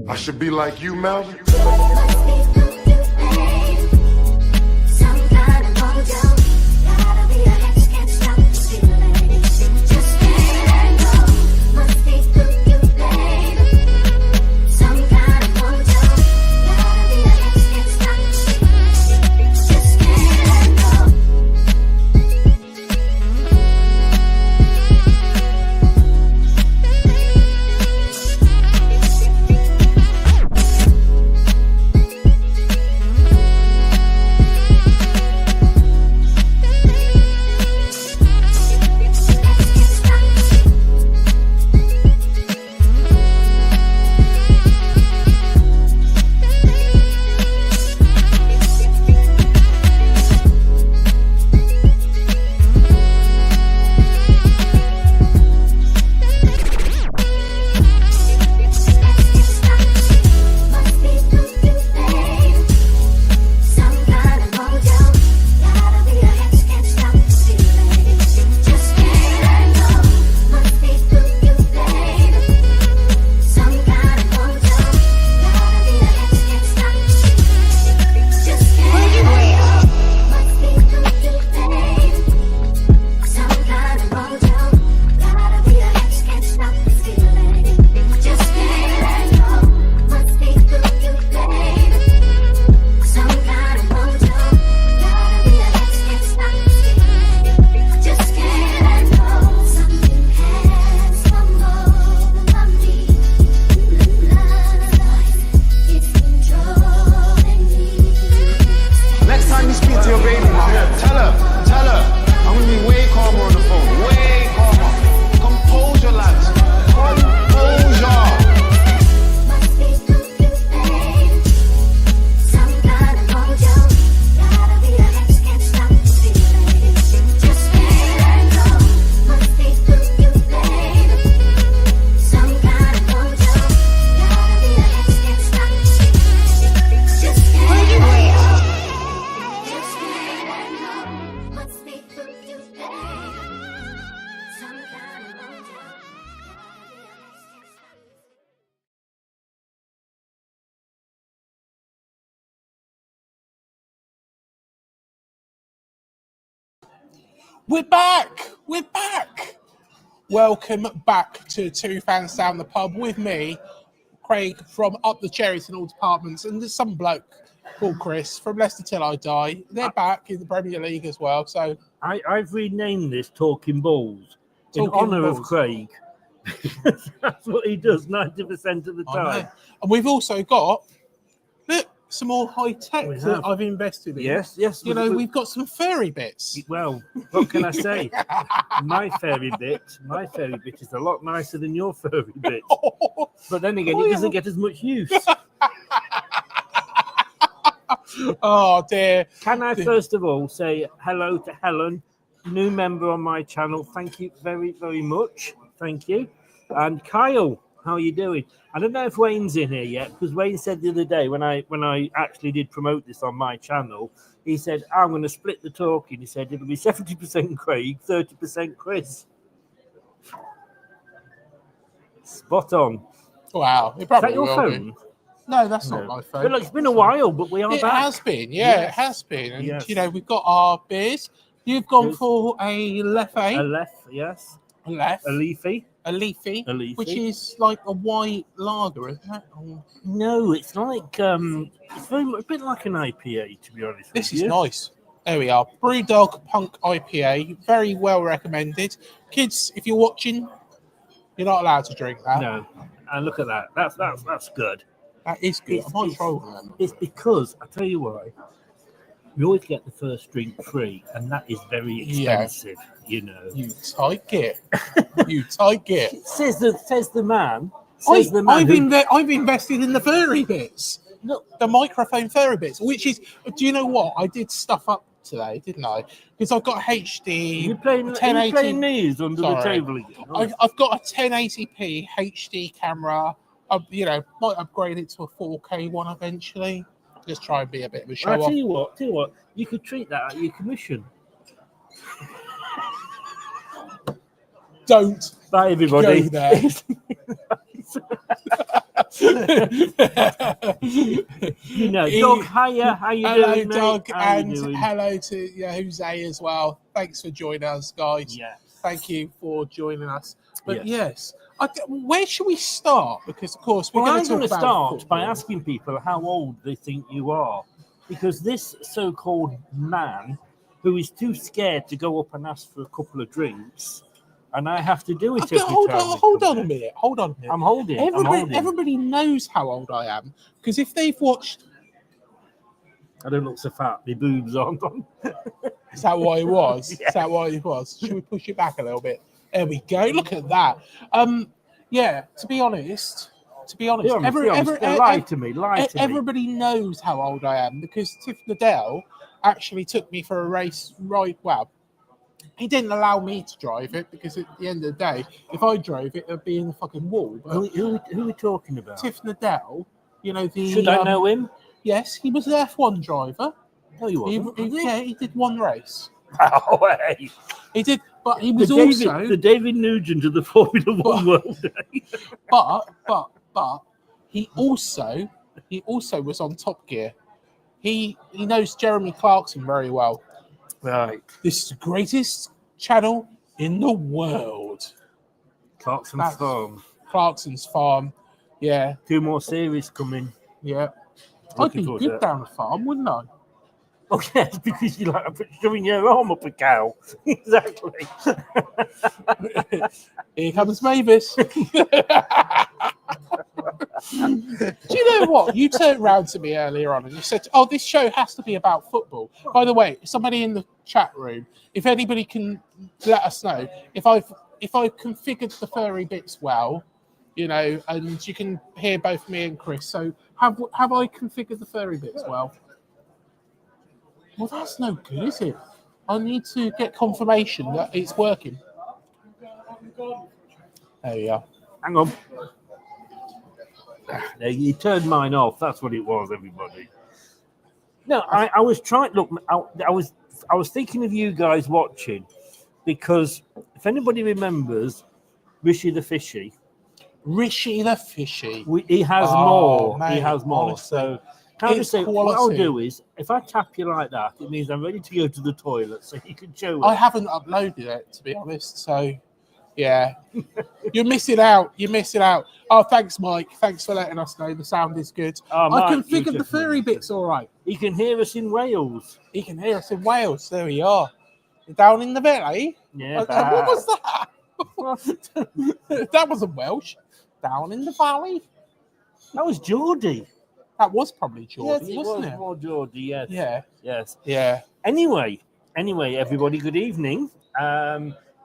I should be like you, Melvin. We're back. We're back. Welcome back to Two Fans Down the Pub with me, Craig from Up the Cherries in all departments, and there's some bloke called Chris from Leicester Till I Die. They're back in the Premier League as well. So I've renamed this Talking Balls in honour of Craig. That's what he does 90% of the time. And we've also got some more high tech that I've invested in. Yes. You know, we've got some fairy bits. Well, what can I say? My fairy bit is a lot nicer than your fairy bit. But then again, it doesn't get as much use. Oh dear. Can I first of all say hello to Helen, new member on my channel? Thank you very, very much. Thank you. And Kyle, how are you doing? I don't know if Wayne's in here yet, because Wayne said the other day when I actually did promote this on my channel, he said, I'm going to split the talking. He said it'll be 70% Craig, 30% Chris. Spot on. Wow. It probably Is that your phone? Be. No, that's not my phone. Well, look, it's been a while, but we are back. It has been, yeah, yes. It has been. And, you know, we've got our beers. You've gone for a Leffe. A Leffe, yes. A Leffe. A Leafy. Which is like a white lager, isn't it? No, it's like it's a bit like an IPA, to be honest. This is nice. There we are. Brewdog Punk IPA, very well recommended. Kids, if you're watching, you're not allowed to drink that. No, and look at that. That's good. That is good. I might try one. It's because I tell you why. You always get the first drink free, and that is very expensive. Yeah. You know, you tight git. You tight git. Says the man. I've invested in the furry bits. Look, the microphone furry bits, which is. Do you know what? I did stuff up today, didn't I? Because I've got HD. You're playing these under the table again. I've got a 1080p HD camera. You know, might upgrade it to a 4K one eventually. Just try and be a bit of a show off. Tell you what, you could treat that at your commission. Don't bye, everybody. Go there. You know, Doug, hiya, how you hello, doing, mate? Doug, How you and doing? hello to Jose as well. Thanks for joining us, guys. Yeah. Thank you for joining us. But Yes. where should we start? Because, of course, we're Well, going I'm to going talk to about start by football. asking people how old they think you are. Because this so-called man who is too scared to go up and ask for a couple of drinks, and I have to do it every Hold time. on a minute. Hold on a minute. I'm holding. Everybody knows how old I am because if they've watched, I don't look so fat. My boobs aren't on. is that what it was? Yeah. Is that what it was? Should we push it back a little bit? There we go. Look at that. Yeah. To be honest, Be honest, lie to me. Everybody knows how old I am because Tiff Liddell actually took me for a race right. Well, he didn't allow me to drive it because at the end of the day, if I drove it, it'd be in the fucking wall. But Who are we talking about? Tiff Liddell, Should I know him? Yes, he was an F1 driver. No, he wasn't. Yeah, he did one race. Oh, hey. He did, but he was the David Nugent of the Formula One world. but he also was on Top Gear. He knows Jeremy Clarkson very well. Right. This is the greatest channel in the world. Clarkson's Farm. Clarkson's Farm. Yeah. 2 more series coming. Yeah. Looking I'd be forward good to it. down the farm, wouldn't I? Oh, yes, because you like shoving your arm up a cow. Exactly. Here comes Mavis. Do you know what? You turned round to me earlier on and you said, "Oh, this show has to be about football." By the way, somebody in the chat room, if anybody can let us know if I've configured the furry bits well, and you can hear both me and Chris. So have I configured the furry bits well? Well, that's no good, is it? I need to get confirmation that it's working. There we are. Hang on. There, you turned mine off. That's what it was, everybody. No, I was trying. Look, I was thinking of you guys watching because if anybody remembers Rishi the Fishy, he has more. Mate, he has more. Honestly, so. Can I just say, quality. what I'll do is, if I tap you like that, it means I'm ready to go to the toilet, so you can show it. I haven't uploaded it, to be honest, so, yeah. You're missing out. Oh, thanks, Mike. Thanks for letting us know the sound is good. I configured the furry bits all right. He can hear us in Wales. There we are. Down in the valley? Yeah, what was that? That wasn't Welsh. Down in the valley? That was Geordie. That was probably Geordie, yes, wasn't it? More Geordie, yes. Yeah. Yes. Yeah. Anyway, everybody, good evening.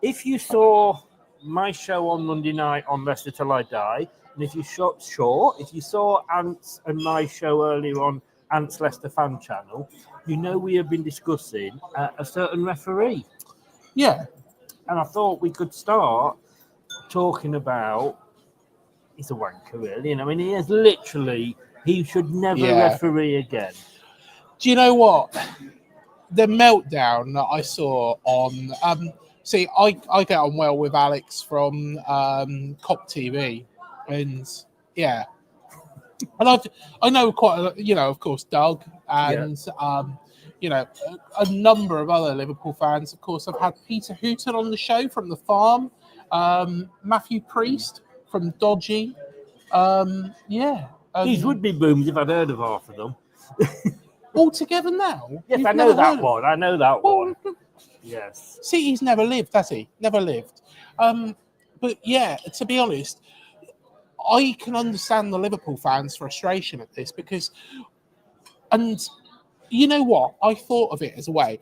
If you saw my show on Monday night on Leicester Till I Die, and if you saw Ant's and my show earlier on Ant's Leicester Fan Channel, we have been discussing a certain referee. Yeah. And I thought we could start talking about he's a wanker, really. I mean, he should never referee again. Do you know what? The meltdown that I saw on I get on well with Alex from Cop TV, and yeah, and I know quite a lot, of course, Doug and a number of other Liverpool fans. Of course, I've had Peter Hooton on the show from the farm, Matthew Priest from Dodgy, These would be booms if I'd heard of half of them. All together now? Yes, I know that one. I know that one. Yes. See, he's never lived, has he? Never lived. But yeah, to be honest, I can understand the Liverpool fans' frustration at this because, and you know what? I thought of it as a way.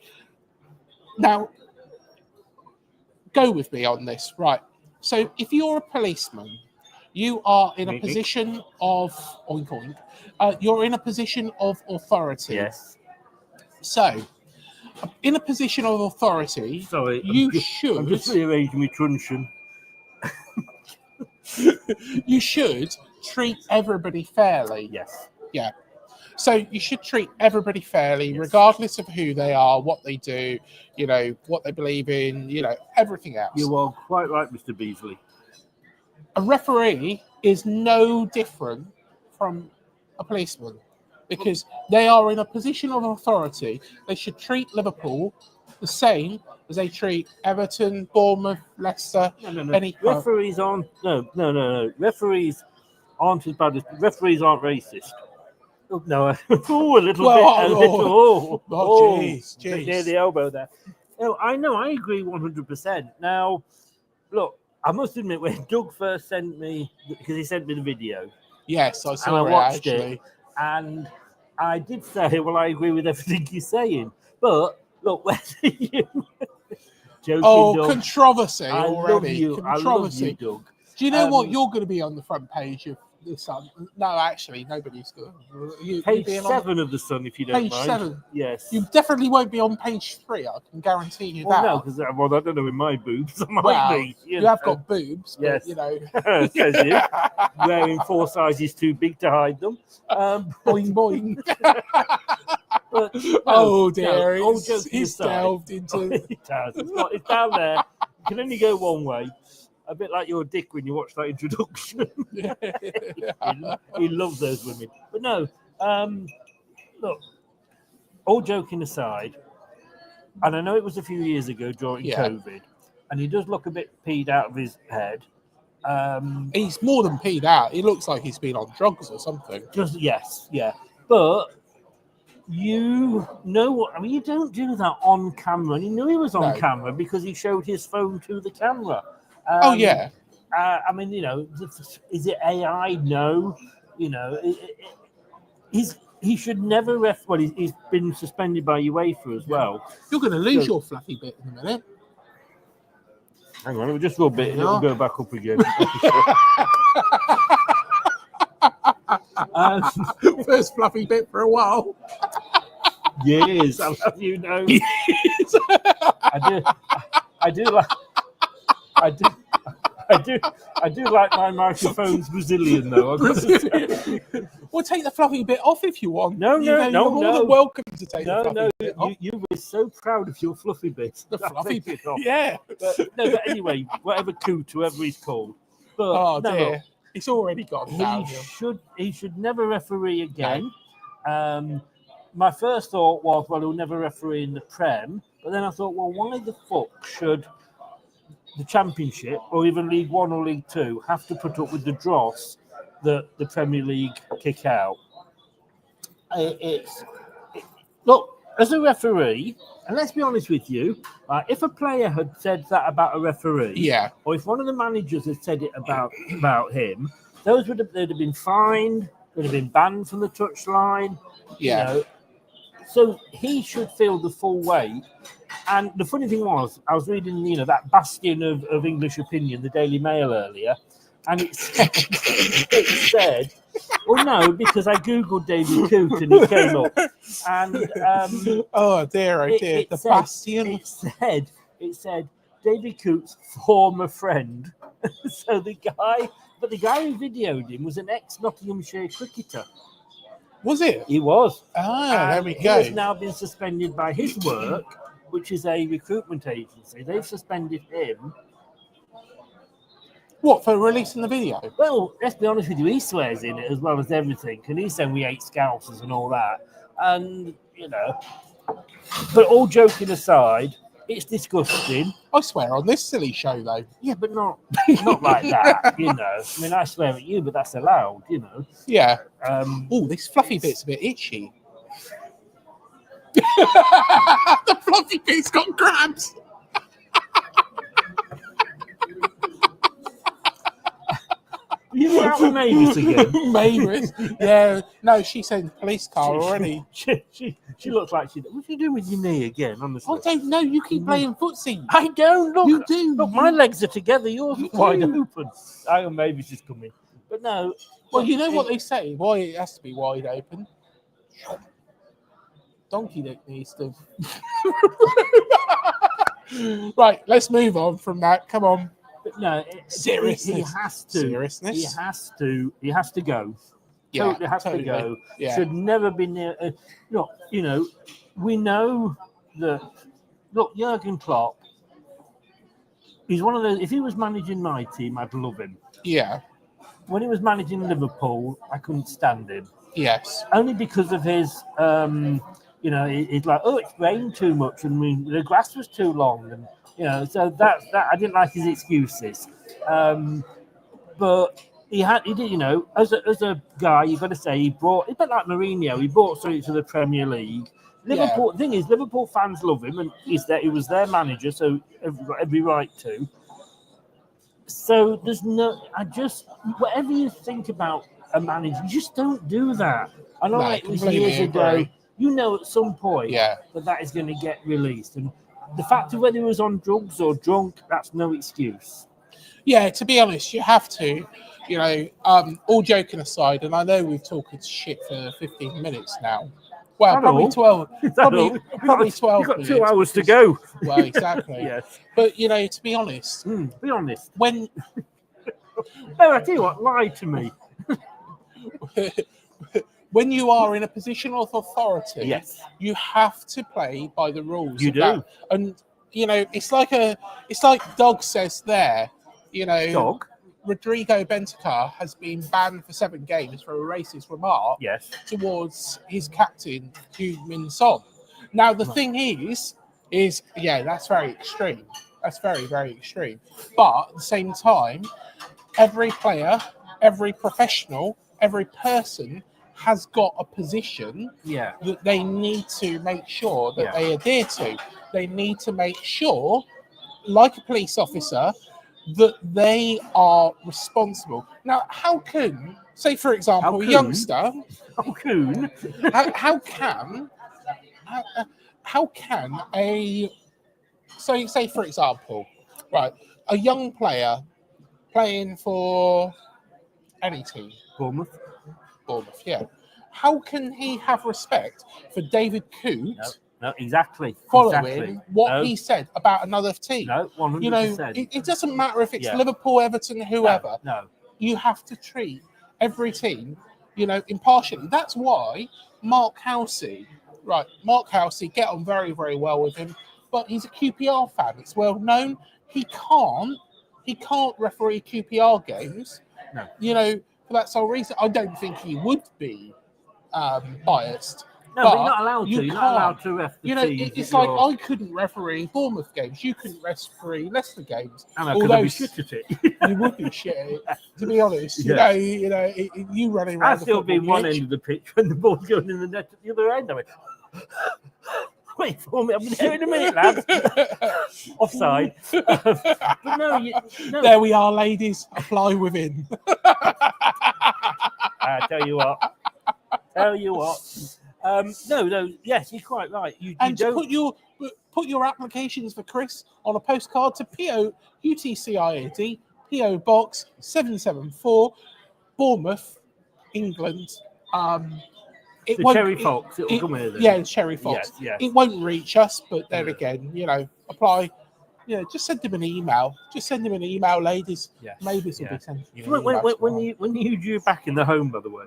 Now, go with me on this, right? So if you're a policeman, you are in a position of oink oink. You're in a position of authority. Yes. So, in a position of authority, sorry, should. I'm just rearranging my truncheon. You should treat everybody fairly. Yes. Yeah. So you should treat everybody fairly, regardless of who they are, what they do, what they believe in, everything else. You are quite right, Mr. Beasley. a referee is no different from a policeman because they are in a position of authority. They should treat Liverpool the same as they treat Everton, Bournemouth, Leicester, No. any club. Referees aren't. No. Referees aren't as bad as referees aren't racist. Oh, no, a little bit. Jeez. Bit near the elbow there. No, I know. I agree 100%. Now, look, I must admit, when Doug first sent me, because he sent me the video, Yes, I and saw I it watched actually. it, and I did say, well, I agree with everything you're saying. But look, whether you joking, Doug, controversy I already. love you. Controversy. I love you, Doug. Do you know what? You're going to be on the front page of the Sun. No, actually, nobody's going. Page 7 of the Sun, if you don't mind. Page 7. Yes. You definitely won't be on page 3. I can guarantee you that. No, because I don't know in my boobs. I might be. You have got boobs. Yes. But, you know. Says you. Wearing 4 sizes too big to hide them. Boing boing. But, dear, he's delved into. It has. It's down there. You can only go one way. A bit like your dick when you watch that introduction. he loves those women. But no, look, all joking aside, and I know it was a few years ago during COVID, and he does look a bit peed out of his head. He's more than peed out. He looks like he's been on drugs or something. Yes. But you know what? I mean, you don't do that on camera. And he knew he was on camera because he showed his phone to the camera. I mean, you know, is it AI? No. You know, he should never Well, he's been suspended by UEFA as well. You're going to lose your fluffy bit in a minute. Hang on, we'll just rub it and it'll go back up again. First fluffy bit for a while. Yes, I'll have you know. I do like my microphones Brazilian though. We'll take the fluffy bit off if you want. No. You're more than welcome to take the fluffy bit off. You were so proud of your fluffy bit. The fluffy bit off. Yeah. But anyway, whatever coot, whoever he's called. But, dear. Look, he's already gone down. He should never referee again. No. My first thought was, well, he'll never referee in the Prem. But then I thought, well, why the fuck should the Championship or even League One or League Two have to put up with the dross that the Premier League kick out? Look, as a referee, and let's be honest with you, if a player had said that about a referee, or if one of the managers had said it about him, they'd have been fined, they'd have been banned from the touchline. You know, so he should feel the full weight. And the funny thing was, I was reading, that bastion of English opinion, the Daily Mail earlier, and it said, well, no, because I googled David Coote and he came up. And dear, the bastion. It said David Coote's former friend. So the guy who videoed him was an ex-Nottinghamshire cricketer. Was it? He was. There we go. He has now been suspended by his work, which is a recruitment agency. They've suspended him. What, for releasing the video? Well, let's be honest with you, he swears in it as well as everything. And he's saying we hate Scousers and all that. And, but all joking aside, it's disgusting. I swear on this silly show, though. Yeah, but not like that, I mean, I swear at you, but that's allowed, Yeah. This fluffy bit's a bit itchy. The fluffy bit's got crabs. You out with Mavis again? Mavis? Yeah. No, she sent the police car already. She looks like she... What are you doing with your knee again, honestly? I don't know. You keep playing footsie. I don't. Look, you do. Look, my legs are together. Yours are wide open. I know Mavis is coming. But no. Well, you know what they say? Why it has to be wide open? Donkey dick needs to... Right, let's move on from that. Come on. But no, seriousness. He has to. Seriousness. He has to go. Yeah, totally has to go. Yeah. Should never be near. We know that. Look, Jurgen Klopp. He's one of those. If he was managing my team, I'd love him. Yeah. When he was managing Liverpool, I couldn't stand him. Yes. Only because of his, he's like, oh, it's rained too much and the grass was too long. And, so that I didn't like his excuses. But he did, as a guy, you've got to say, he brought, a bit like Mourinho, he brought something to the Premier League. Liverpool, the thing is, Liverpool fans love him, and he was their manager, so got every right to. So whatever you think about a manager, you just don't do that. I know it was years ago. At some point that is going to get released. And the fact of whether he was on drugs or drunk, that's no excuse. Yeah, to be honest, you have to. All joking aside, and I know we've talked shit for 15 minutes now. Well, probably 12. Probably 12 You've got minutes. 2 hours to go. Well, exactly. Yes. But, to be honest. Be honest. When... No, I tell you what, lie to me. When you are in a position of authority, yes, you have to play by the rules. You do. That. And, it's like Dog says there, Dog? Rodrigo Bentancur has been banned for 7 games for a racist remark towards his captain, Heung-min Son. Now, the thing is, that's very extreme. That's very, very extreme. But at the same time, every player, every professional, every person has got a position that they need to make sure that they adhere to. They need to make sure, like a police officer, that they are responsible. Now, how can, say for example, a youngster, how can say for example, right, a young player playing for any team, Bournemouth, yeah. How can he have respect for David Coote? No, exactly. Following what he said about another team. No, 100%. It doesn't matter if it's Liverpool, Everton, whoever. No. You have to treat every team, impartially. That's why Mark Housey, get on very, very well with him, but he's a QPR fan. It's well known. He can't referee QPR games. No. For that sole reason. I don't think he would be biased. No, but you're not allowed to. You're not allowed to ref the teams. It's like I couldn't referee Bournemouth games. You couldn't referee Leicester games. And I could be shit at it. You would be shit at it, to be honest. You running around. I'd still be one end of the pitch when the ball's going in the net at the other end. I went, wait for me. I'm here in a minute, lads. Offside. But no. There we are, ladies. Apply within. I tell you what. No. Yes, you're quite right. You don't put your applications for Chris on a postcard to PO UTCIAD PO Box 774, Bournemouth, England. Cherry Fox. It'll come here then. Yeah, Cherry Fox. Yes. It won't reach us, but then again, apply. Just send him an email. Ladies. Yes. Maybe this will be sent. When you due back in the home, by the way.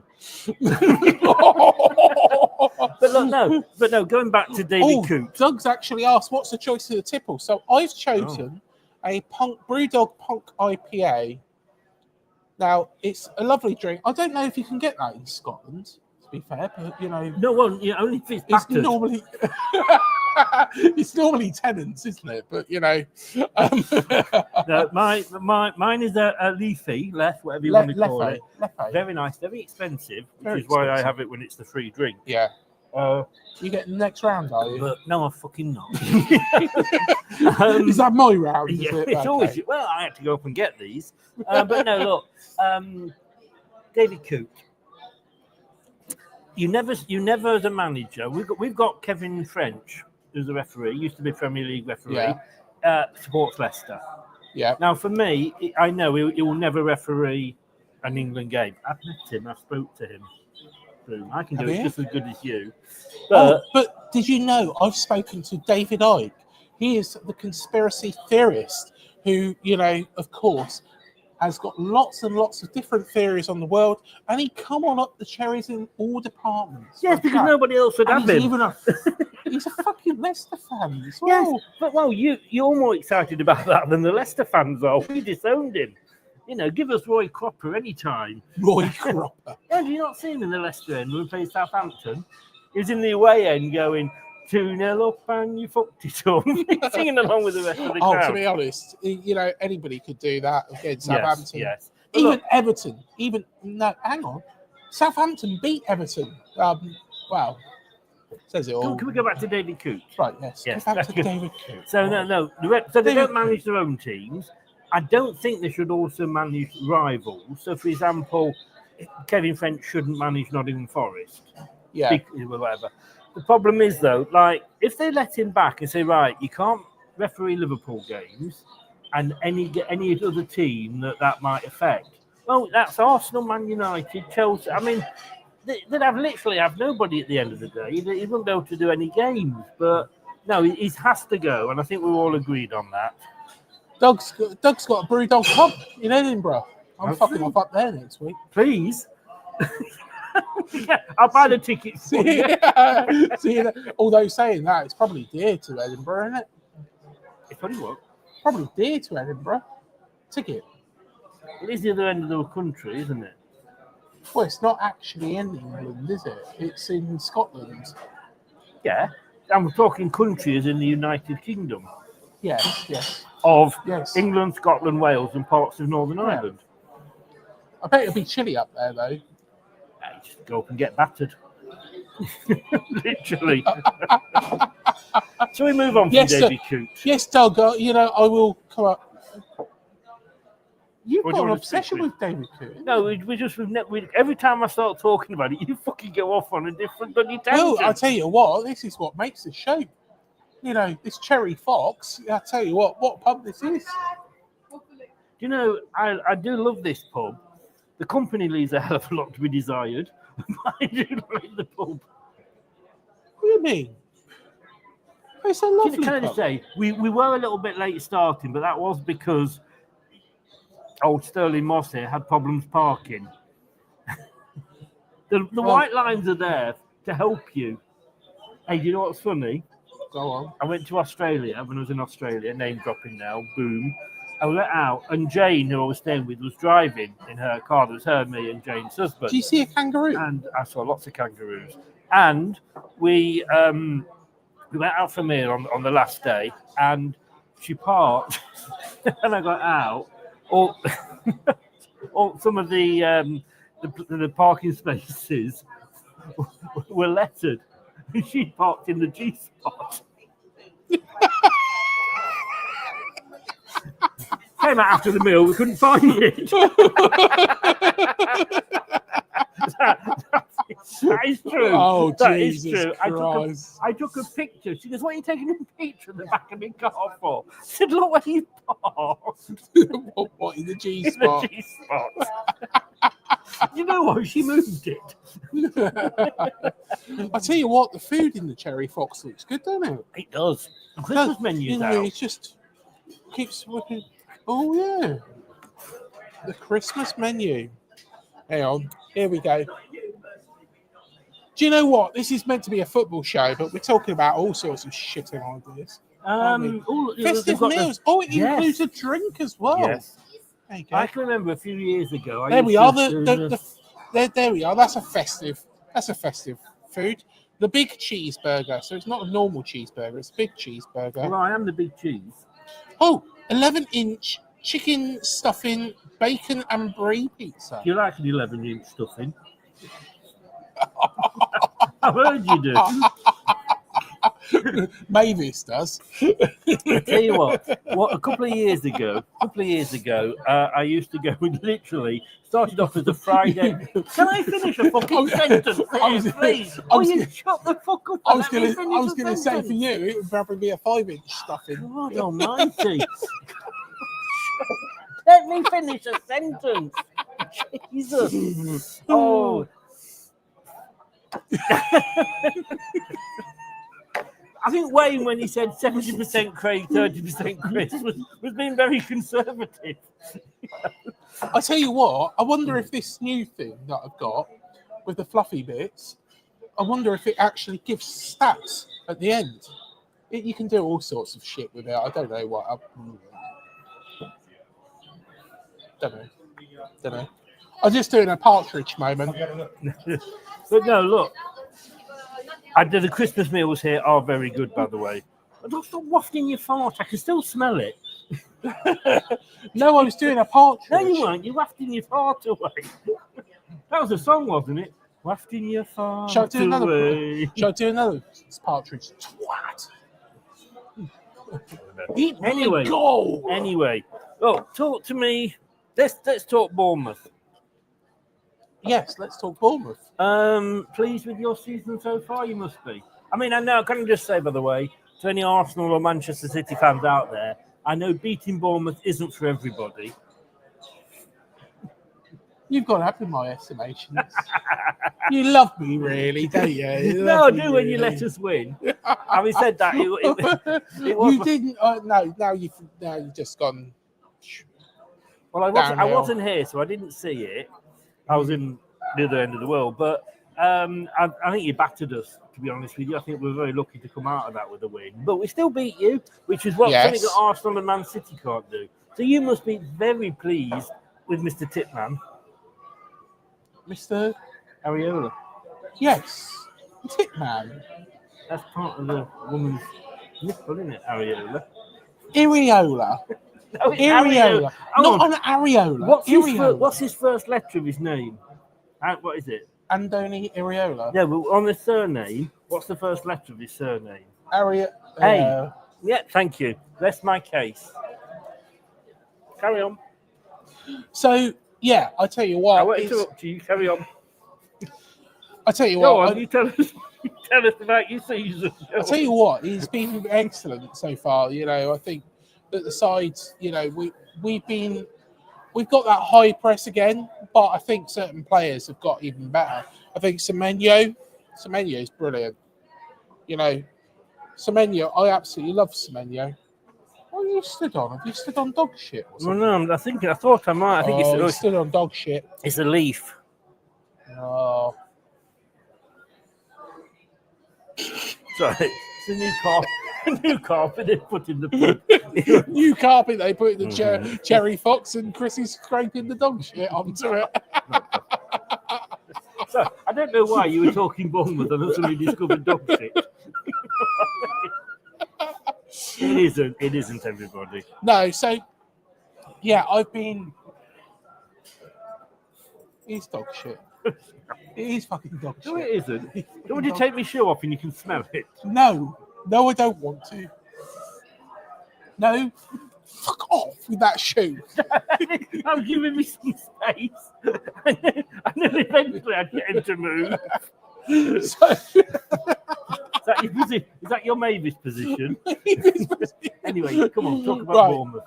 But no. Going back to David Coote. Doug's actually asked, "What's the choice of the tipple?" So I've chosen a Brewdog Punk IPA. Now it's a lovely drink. I don't know if you can get that in Scotland. To be fair, but no one. Only if it's battered. It's normally. It's normally tenants, isn't it? But no, mine is a leafy, whatever you want to call it. Very nice, very expensive, which is why I have it when it's the free drink. Yeah. You get the next round, are you? But no, I'm fucking not. Is that my round? Yeah, it's always. Well, I had to go up and get these. But no, look, David Coote. You never, as a manager. We've got Kevin French, who's a referee, used to be Premier League referee, supports Leicester. Yeah. Now, for me, I know he will never referee an England game. I've met him. I spoke to him. I can do it just as good as you. But did you know I've spoken to David Icke? He is the conspiracy theorist who, of course, has got lots and lots of different theories on the world, and he come on up the cherries in all departments. Yes, because nobody else would have him. He's a fucking Leicester fan as well. Yes, but you're more excited about that than the Leicester fans are. We disowned him. give us Roy Cropper anytime. Roy Cropper. Yeah, do you not see him in the Leicester end when we played Southampton? He was in the away end going 2-0 up and you fucked it up, singing along with the rest of the crowd. To be honest, anybody could do that against Southampton. Yes. Even Look, Everton. Hang on. Southampton beat Everton. Wow. Says it all. can we go back to David Coote? Right, yes. Yes, Go back that's to good. David Coote. So so they David don't manage their own teams. I don't think they should also manage rivals. So, for example, Kevin French shouldn't manage Nottingham Forest. Yeah. Whatever. The problem is, though, like, if they let him back and say, right, you can't referee Liverpool games and any other team that might affect, well, that's Arsenal, Man United, Chelsea. I mean, they'd literally have nobody at the end of the day. He wouldn't be able to do any games. But, no, he has to go, and I think we're all agreed on that. Doug's got a Brewdog pub in Edinburgh. I'm fucking off up there next week. Please. I'll buy the tickets for you. See, although saying that, it's probably dear to Edinburgh, isn't it? It's funny what? Probably dear to Edinburgh. Ticket. It is the other end of the country, isn't it? Well, it's not actually in England, is it? It's in Scotland. Yeah. And we're talking countries in the United Kingdom. Yes. Of Yes. England, Scotland, Wales, and parts of Northern Ireland. I bet it'll be chilly up there, though. Just go up and get battered. Literally. Shall we move on from David Coote? Yes, Doug. I will come up. You've Or do got you an want to obsession speak with David Coote. No, every time I start talking about it, you fucking go off on a different bloody tangent. Well, I'll tell you what, this is what makes the show. This Cherry Fox, I'll tell you what pub this is. I do love this pub. The company leaves a hell of a lot to be desired. I do like the pub. What do you mean? It's a lovely Can I just say, we were a little bit late starting, but that was because old Sterling Moss here had problems parking. The white lines are there to help you. Hey, do you know what's funny? Go on. I went to Australia when I was in Australia, name dropping now, boom. I went out, and Jane, who I was staying with, was driving in her car. There was her, me, and Jane's husband. Do you see a kangaroo? And I saw lots of kangaroos. And we went out for a meal on the last day, and she parked, and I got out. All some of the parking spaces were lettered. She parked in the G spot. Came out after the meal, we couldn't find it. That is true. Oh, that Jesus is true. Christ. I took a picture. She goes, "What are you taking a picture of the back of my car for?" I said, "Look where you parked." What in the G In spot? the G spot. You know what? She moved it. I tell you what, the food in the Cherry Fox looks good, doesn't it? It does. The Christmas menu's out. It just keeps looking. Oh yeah, the Christmas menu. Hang on, here we go. Do you know what? This is meant to be a football show, but we're talking about all sorts of shitting ideas. Festive meals. It includes a drink as well. Yes. There you go. I can remember a few years ago. There we are. There we are. That's a festive food. The big cheeseburger. So it's not a normal cheeseburger. It's a big cheeseburger. Well, I am the big cheese. Oh, 11-inch chicken stuffing, bacon and brie pizza. You like an 11-inch stuffing? I've heard you do. Mavis does. I tell you what, a couple of years ago, I used to go and literally started off as a Friday. Can I finish a fucking sentence, please? You shut the fuck up. I was going to say for you, it would probably be a 5-inch stuffing. God almighty. Let me finish a sentence. Jesus. Oh. I think Wayne, when he said 70% Craig, 30% Chris, was being very conservative. I tell you what, I wonder if this new thing that I've got with the fluffy bits, I wonder if it actually gives stats at the end. You can do all sorts of shit with it. I don't know what. Don't know. Don't know. I'm just doing a partridge moment. But no, look. The Christmas meals here are very good, by the way. But stop wafting your fart. I can still smell it. No, I was doing a partridge. No, you weren't. You're wafting your fart away. That was a song, wasn't it? Wafting your fart Shall I do another? away. Shall I do another partridge? Twat. Eat my goal. Anyway, look, talk to me. Let's talk Bournemouth. Yes, let's talk Bournemouth. Pleased with your season so far? You must be. I mean, I know. Can I just say, by the way, to any Arsenal or Manchester City fans out there, I know beating Bournemouth isn't for everybody. You've got up in my estimations. You love me, really, don't you? No, I do when you let us win. Having said that, it was. You didn't. No, now you've just gone. Well, I wasn't here, so I didn't see it. I was in the other end of the world, but I think you battered us. To be honest with you, I think we're very lucky to come out of that with a win. But we still beat you, which is what something that Arsenal and Man City can't do. So you must be very pleased with Mr. Tipman. Mr. Areola. Yes, Tipman. That's part of the woman's nipple, isn't it, Areola? Areola. No, it's Areola. Not an areola. What's his first letter of his name? What is it? Andoni Areola. Yeah, but on the surname, what's the first letter of his surname? A. Yeah, thank you. That's my case. Carry on. So, yeah, I tell you what. I won't interrupt you. Carry on. I tell you Go what. on, you tell us about your season. I tell you what, he's been excellent so far. You know, I think that the sides, you know, we've got that high press again, but I think certain players have got even better. I think Semenyo is brilliant. You know, Semenyo, I absolutely love Semenyo. What have you stood on? Have you stood on dog shit or something? Well, no, I thought I might. I think it's stood on dog shit. It's a leaf. Oh. Sorry, it's a new carpet they put in the pub. New carpet they put in the Cherry Fox, and Chrissy's scraping the dog shit onto it. So I don't know why you were talking Bournemouth and suddenly discovered dog shit. It isn't everybody. No, so yeah, it's dog shit. It is fucking dog shit. No, it isn't. Would you take my shoe off and you can smell it? No, I don't want to. No, fuck off with that shoe. I'm giving me some space. And then eventually I'd get him to move. So, is that your Mavis position? Anyway, come on, talk about Bournemouth.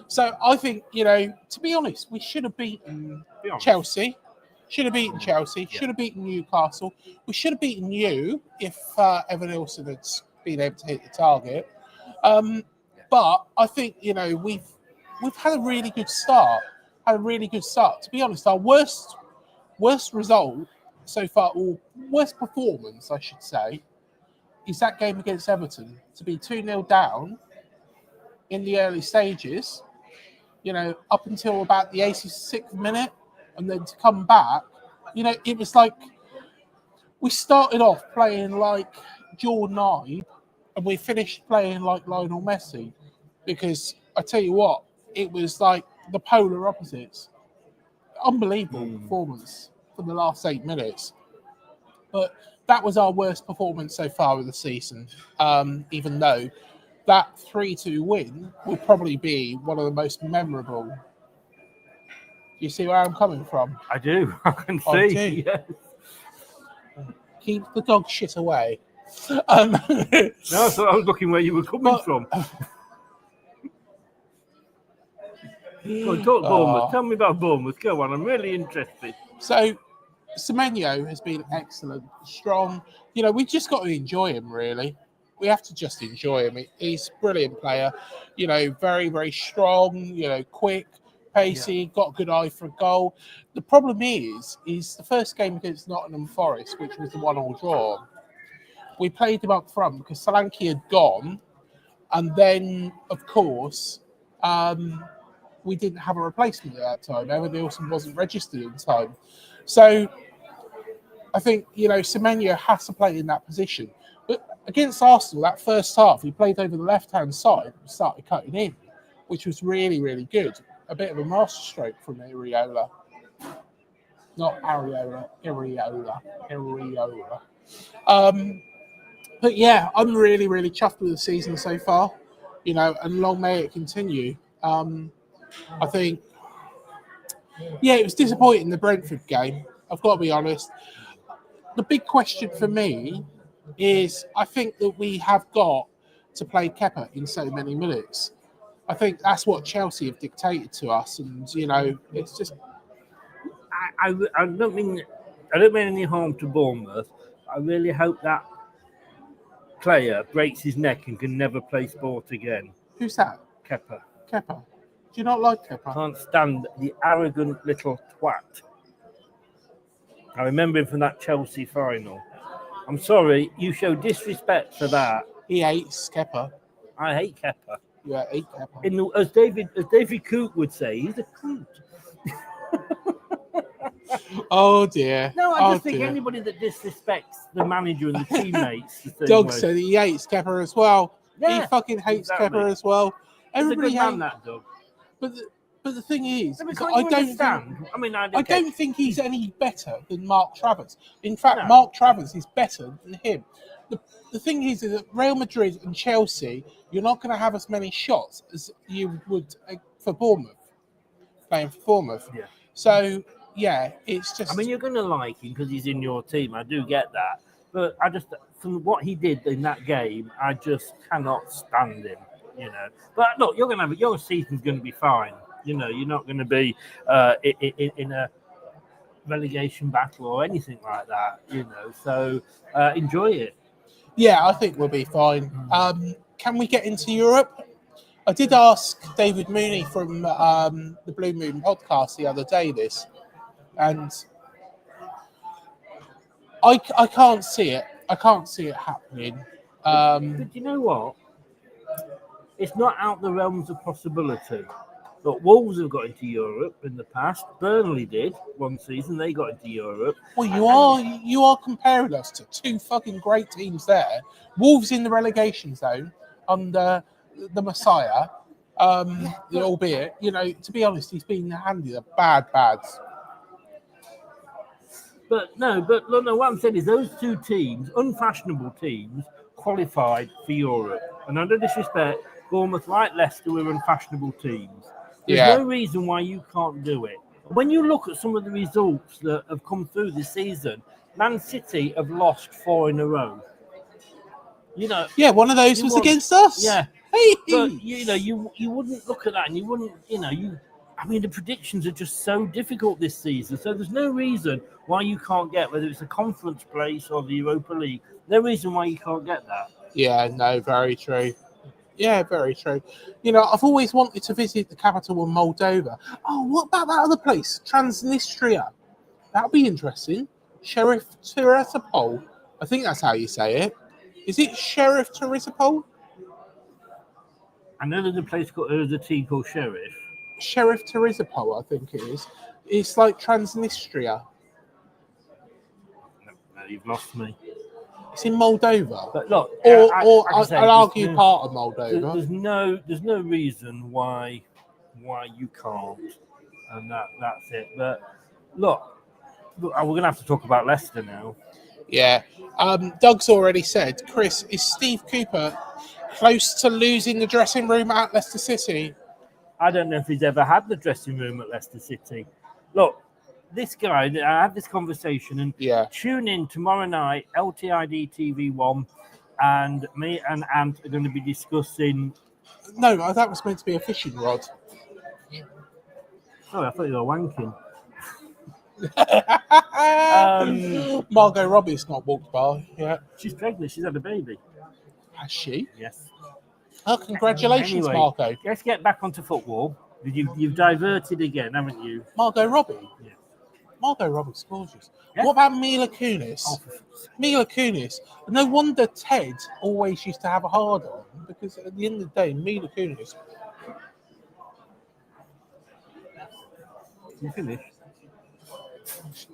So I think, you know, to be honest, we should have beaten Chelsea. Should have beaten Chelsea. Should have beaten Newcastle. We should have beaten you if Evan Ilson had been able to hit the target. But I think, you know, we've had a really good start. To be honest, our worst result so far, or worst performance, I should say, is that game against Everton, to be 2-0 down in the early stages, you know, up until about the 86th minute, and then to come back, you know, it was like we started off playing like Jordan Ibe and we finished playing like Lionel Messi, because I tell you what, it was like the polar opposites. Unbelievable performance for the last 8 minutes. But that was our worst performance so far of the season, even though that 3-2 win will probably be one of the most memorable. You see where I'm coming from? I do. I can see. Yes. Keep the dog shit away. No, so I was looking where you were coming from. Go on, talk Bournemouth. Tell me about Bournemouth. Go on, I'm really interested. So, Semenyo has been excellent, strong. You know, we've just got to enjoy him, really. We have to just enjoy him. He's a brilliant player. You know, very, very strong, you know, quick, pacey, got a good eye for a goal. The problem is the first game against Nottingham Forest, which was the 1-1 draw, we played him up front because Solanke had gone. And then, of course, we didn't have a replacement at that time. Evan Nielsen wasn't registered in time. So I think, Semenyo has to play in that position. But against Arsenal, that first half, he played over the left-hand side and started cutting in, which was really, really good. A bit of a masterstroke from Iriola. Not Ariola, Iriola. But yeah, I'm really, really chuffed with the season so far, and long may it continue. I think, it was disappointing, the Brentford game. I've got to be honest. The big question for me is I think that we have got to play Kepa in so many minutes. I think that's what Chelsea have dictated to us, and it's just. I don't mean any harm to Bournemouth. I really hope that player breaks his neck and can never play sport again. Who's that? Kepa. Kepa. Do you not like Kepa? Can't stand the arrogant little twat. I remember him from that Chelsea final. I'm sorry, you show disrespect for that. He hates Kepa. I hate Kepa. Yeah, I hate Kepa. As David Cook would say, he's a cunt. Oh dear. No, I just think anybody that disrespects the manager and the teammates. Doug said he hates Kepa as well. Yeah, he fucking hates Kepa as well. Everybody hates that, Doug. But the thing is, I don't think he's any better than Mark Travers. In fact, Mark Travers is better than him. The thing is that Real Madrid and Chelsea, you're not going to have as many shots as you would for Bournemouth, playing for Bournemouth. Yeah. So, yeah, it's just. You're going to like him because he's in your team. I do get that. But from what he did in that game, I just cannot stand him, But look, your season's going to be fine. You're not going to be in a relegation battle or anything like that, So enjoy it. Yeah, I think we'll be fine. Can we get into Europe? I did ask David Mooney from the Blue Moon podcast the other day this, and I can't see it. I can't see it happening. But you know what? It's not out the realms of possibility. Look, Wolves have got into Europe in the past. Burnley did one season; they got into Europe. Well, you are comparing us to two fucking great teams there. Wolves in the relegation zone under the Messiah, albeit to be honest, he's been handed a bads. But what I'm saying is those two teams, unfashionable teams, qualified for Europe. And under disrespect, Bournemouth, like Leicester, were unfashionable teams. There's no reason why you can't do it. When you look at some of the results that have come through this season, Man City have lost 4 in a row. Yeah, one of those was against us. Yeah. Hey. But you wouldn't look at that, and you wouldn't. The predictions are just so difficult this season. So there's no reason why you can't get, whether it's a conference place or the Europa League. No reason why you can't get that. Yeah, no, very true. Yeah, very true. I've always wanted to visit the capital of Moldova. Oh, what about that other place? Transnistria. That would be interesting. Sheriff Tiraspol. I think that's how you say it. Is it Sheriff Tiraspol? I know there's a team called Sheriff. Sheriff Tiraspol, I think it is. It's like Transnistria. No, you've lost me. It's in Moldova. But look, I'll argue part of Moldova. There's no reason why you can't, and that's it. But look, we're going to have to talk about Leicester now. Yeah. Doug's already said, Chris, is Steve Cooper close to losing the dressing room at Leicester City? I don't know if he's ever had the dressing room at Leicester City. Look, this guy, I had this conversation, and tune in tomorrow night, LTID TV1, and me and Ant are going to be discussing. No, that was meant to be a fishing rod. Sorry, I thought you were wanking. Margot Robbie's not walked by yet. She's pregnant. She's had a baby. Has she? Yes. Oh, congratulations, anyway, Margot. Let's get back onto football. You've diverted again, haven't you? Margot Robbie? Yeah. Margot Robbie's gorgeous. Yeah. What about Mila Kunis? Mila Kunis. No wonder Ted always used to have a hard on, because at the end of the day, Mila Kunis. You finished?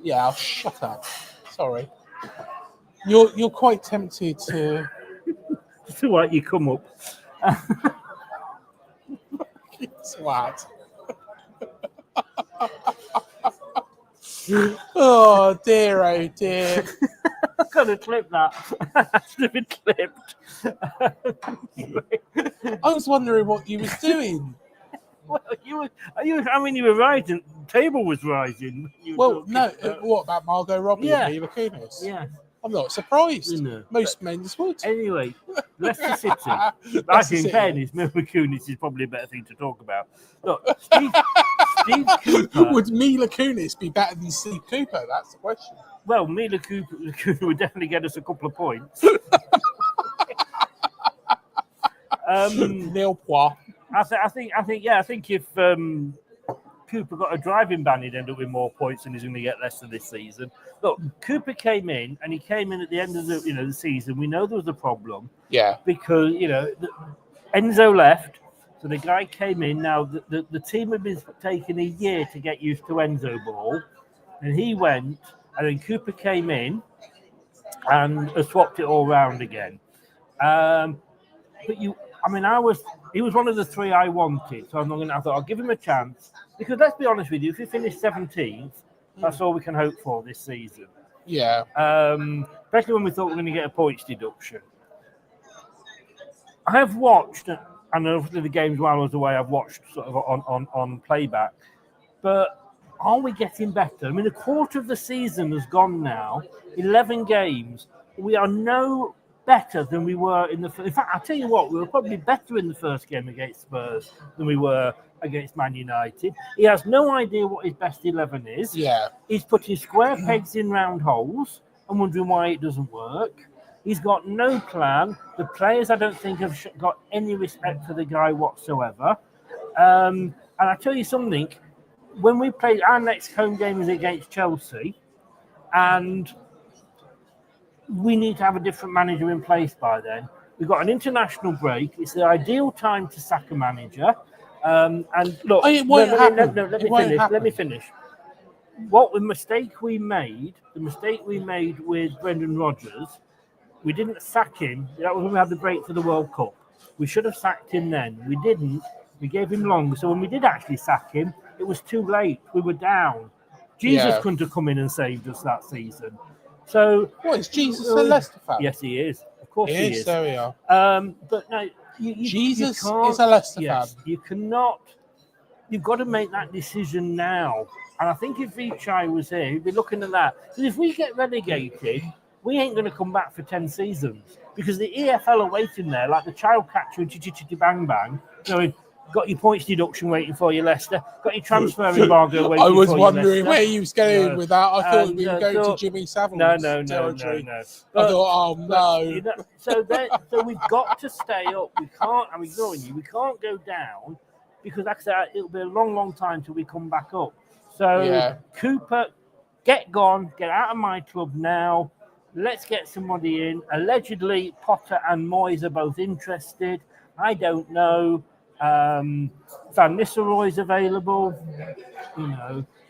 Yeah, I'll shut up. Sorry. You're quite tempted to. It's all right, you come up. Swat. Oh dear, oh dear. I've got to clip that. That's been clipped. I was wondering what you was doing. Well, I mean, you were rising. The table was rising. Well, no. What about Margot Robbie and Mila Kunis? Yeah. I'm not surprised. No. Most men's would. Anyway, Leicester City. Leicester Actually, in City. fairness, Mila Kunis is probably a better thing to talk about. Look, Steve Cooper. Would Mila Kunis be better than Steve Cooper? That's the question. Well, Mila Cooper would definitely get us a couple of points. Nil point. I think if Cooper got a driving ban, he'd end up with more points than he's going to get Leicester this season. Look, Cooper came in, and he came in at the end of the season. We know there was a problem. Yeah. Because Enzo left, so the guy came in. Now the team had been taking a year to get used to Enzo ball, and he went, and then Cooper came in and swapped it all round again. He was one of the three I wanted, so I thought I'll give him a chance. Because let's be honest with you, if he finished 17th, that's all we can hope for this season. Yeah. Especially when we thought we were going to get a points deduction. I have watched, and obviously the games while I was away, I've watched sort of on playback. But are we getting better? I mean, a quarter of the season has gone now, 11 games. We are no better than we were in fact, I'll tell you what, we were probably better in the first game against Spurs than we were against Man United. He has no idea what his best 11 is. Yeah. He's putting square pegs in round holes and wondering why it doesn't work. He's got no plan. The players, I don't think, have got any respect for the guy whatsoever. And I tell you something, when we play, our next home game is against Chelsea, and we need to have a different manager in place by then. We've got an international break. It's the ideal time to sack a manager. And look, it won't happen. Let me finish. The mistake we made with Brendan Rodgers, we didn't sack him. That was when we had the break for the World Cup. We should have sacked him then. We didn't. We gave him longer. So when we did actually sack him, it was too late. We were down. Jesus couldn't have come in and saved us that season. So, what, is Jesus a Leicester fan? Yes, he is. Of course he is. There we are. But no, Jesus you can't, is a Leicester yes, fan. You cannot. You've got to make that decision now. And I think if Vichai was here, he'd be looking at that. Because if we get relegated, we ain't going to come back for 10 seasons. Because the EFL are waiting there, like the child catcher in Chitty Bang Bang, going, got your points deduction waiting for you, Leicester. Got your transfer embargo waiting for you, I was Leicester. wondering where you was going with that. I thought we were going to Jimmy Savile's territory. No. I thought, oh no. So we've got to stay up. We can't. I'm ignoring you. We can't go down because, like I said, it'll be a long, long time till we come back up. So Cooper, get gone. Get out of my club now. Let's get somebody in. Allegedly, Potter and Moyes are both interested. I don't know. Van Nistelrooy's available.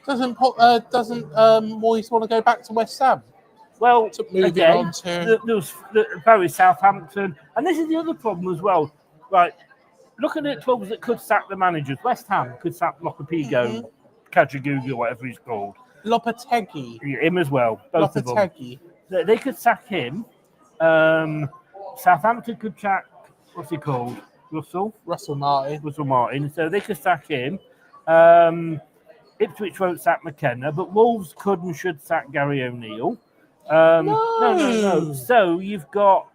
Doesn't Moyes want to go back to West Ham? Well, again, there was Barry Southampton, and this is the other problem as well. Right, looking at clubs that could sack the managers, West Ham could sack Lopetegui, Kajaguga, whatever he's called. Lopetegui. Him as well. Both Lopetegui. of them. They could sack him. Southampton could sack. What's he called? Russell Martin. So they could sack him. Ipswich won't sack McKenna, but Wolves could and should sack Gary O'Neill. No. So you've got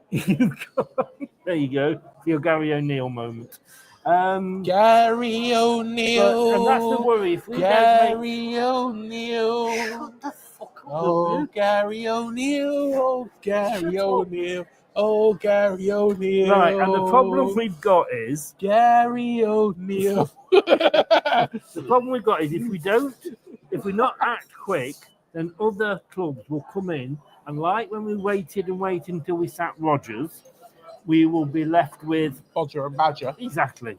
there you go, your Gary O'Neill moment. Gary O'Neill. And that's the worry. If we Gary O'Neill. Shut the fuck up. Oh, Gary O'Neill. Oh, Gary O'Neill. Oh, Gary O'Neill. Right, and the problem we've got is Gary O'Neill. The problem we've got is if we not act quick, then other clubs will come in, and like when we waited until we sacked Rodgers, we will be left with Bodger and Badger. exactly.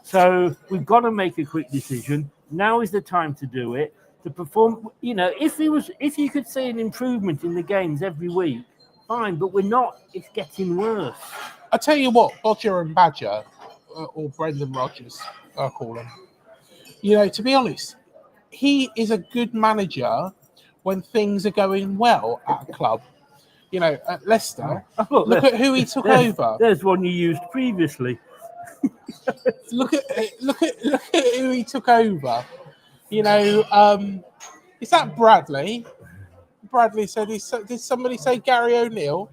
So we've got to make a quick decision. Now is the time to do it. To perform, if you could see an improvement in the games every week, fine. But we're not. It's getting worse. I tell you what, Bodger and Badger, or Brendan Rodgers, I call him. To be honest, he is a good manager when things are going well at a club. At Leicester, look at who he took over. There's one you used previously. Look at who he took over. Is that Bradley? Bradley said, did somebody say Gary O'Neill?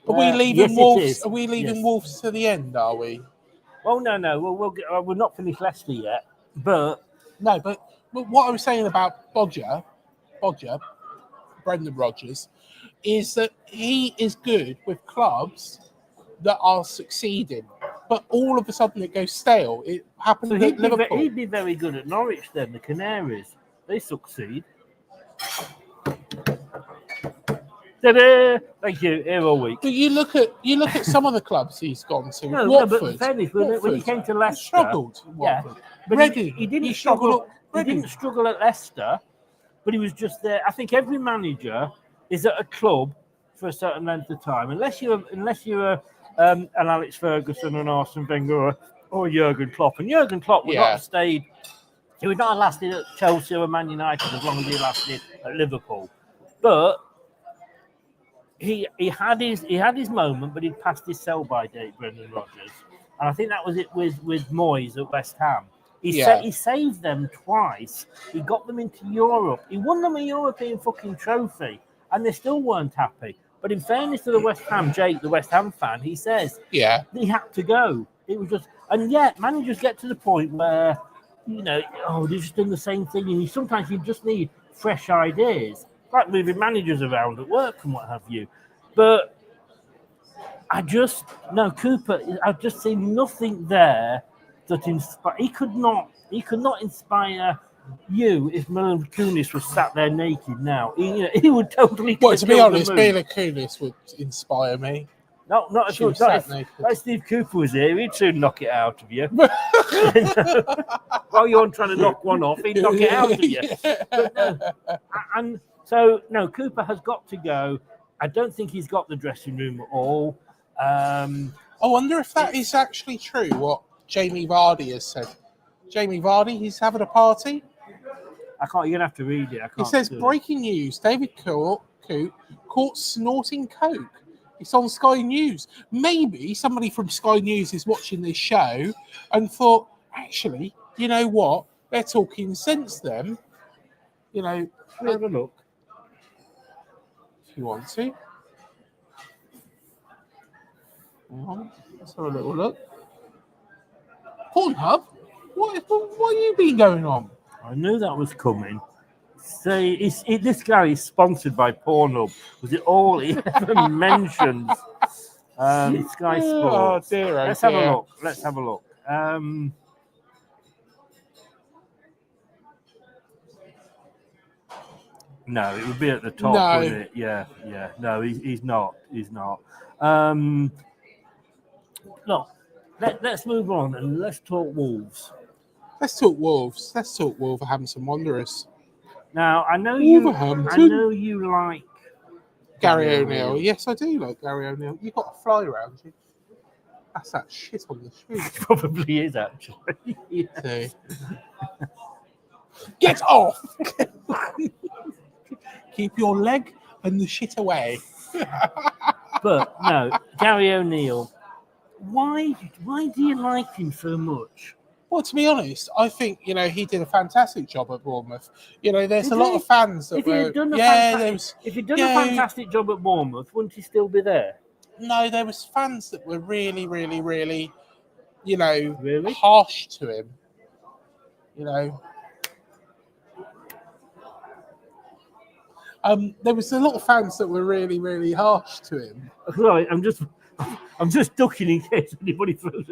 Are we leaving Wolves? Are we leaving Wolves to the end? Are we? Well, no. We're not finished Leicester yet, but no. But what I was saying about Bodger, Brendan Rodgers, is that he is good with clubs that are succeeding, but all of a sudden it goes stale. It happened at Liverpool. He'd be very good at Norwich then, the Canaries. They succeed. Ta-da! Thank you. Here all week. But you look at some of the clubs he's gone to. Watford, but fairness, when he came to Leicester, he struggled. Yeah, but Reading, he didn't struggle. He didn't struggle at Leicester, but he was just there. I think every manager is at a club for a certain length of time, unless you're an Alex Ferguson, an Arsene Wenger, or Jurgen Klopp. And Jurgen Klopp would not have stayed. He would not have lasted at Chelsea or Man United as long as he lasted at Liverpool. But he had his moment, but he'd passed his sell-by date, Brendan Rodgers. And I think that was it with Moyes at West Ham. He saved them twice. He got them into Europe. He won them a European fucking trophy, and they still weren't happy. But in fairness to the West Ham, Jake, the West Ham fan, he says he had to go. It was just, and yet managers get to the point where, they've just done the same thing, and sometimes you just need fresh ideas, like moving managers around at work and what have you. But Cooper, I've just seen nothing there that inspire. He could not inspire you if Mila Kunis was sat there naked now. He would totally. Well, to be honest, Mila Kunis would inspire me. No, not at all. If Steve Cooper was here, he'd soon knock it out of you. While you're trying to knock one off, he'd knock it out of you. No, Cooper has got to go. I don't think he's got the dressing room at all. I wonder if that is actually true, what Jamie Vardy has said. Jamie Vardy, he's having a party. You're going to have to read it. It says, breaking news, David Coop caught snorting coke. It's on Sky News. Maybe somebody from Sky News is watching this show and thought, actually, you know what? They're talking sense then. Have a look. If you want to. Hang on. Let's have a little look. Pornhub? What have you been going on? I knew that was coming. See, this guy is sponsored by Pornhub. Was it all he ever mentions? Sky Sports. Oh dear, Let's have a look. No, it would be at the top, wouldn't it? Yeah. No, he's not. Look, let's move on and let's talk Wolves. Let's talk Wolverhampton Wanderers. Now, I know you like Gary O'Neill. Yes, I do like Gary O'Neill. You've got a fly around you. That's that shit on the shoe. It probably is, actually. Yeah. Get off! Keep your leg and the shit away. But no, Gary O'Neill. Why do you like him so much? Well, to be honest, I think, he did a fantastic job at Bournemouth. There's a lot of fans that if he'd done a fantastic job at Bournemouth, wouldn't he still be there? No, there was fans that were really, really, really, harsh to him. There was a lot of fans that were really, really harsh to him. Right, I'm just ducking in case anybody throws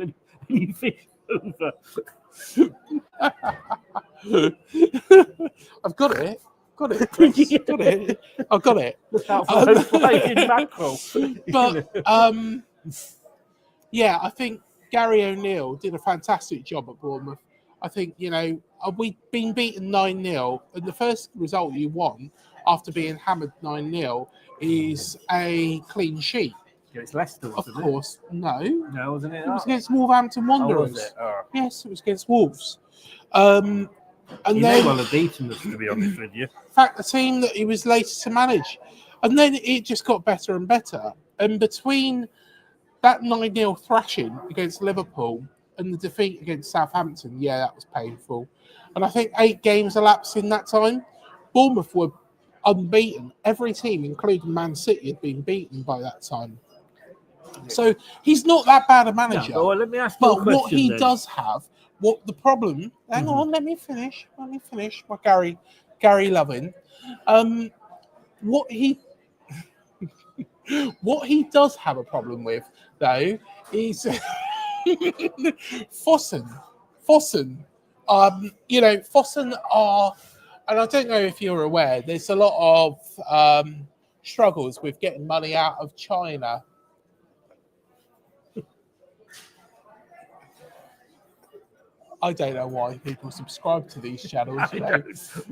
any fish over. I've got it. Got it, Chris. Got it. I got it. Look out for those flying mackerel. But yeah, I think Gary O'Neill did a fantastic job at Bournemouth. I think, we've been beaten 9-0, and the first result you want after being hammered 9-0 is a clean sheet. It's Leicester, Of wasn't it? course, no. No, wasn't it? It was against Wolverhampton Wanderers. was it? Oh. Yes, it was against Wolves. And You then, may well have beaten us, to be honest with you. in fact, the team that he was later to manage. And then it just got better and better. And between that 9-0 thrashing against Liverpool and the defeat against Southampton, yeah, that was painful. And I think 8 games elapsed in that time. Bournemouth were unbeaten. Every team, including Man City, had been beaten by that time. So he's not that bad a manager. No, well, let me ask you a But question, what he then. does have, what the problem? Hang on, let me finish. My Gary Lovin. What he does have a problem with, though, is Fossen. Fossen are, and I don't know if you're aware, there's a lot of struggles with getting money out of China. I don't know why people subscribe to these channels. Right, It's is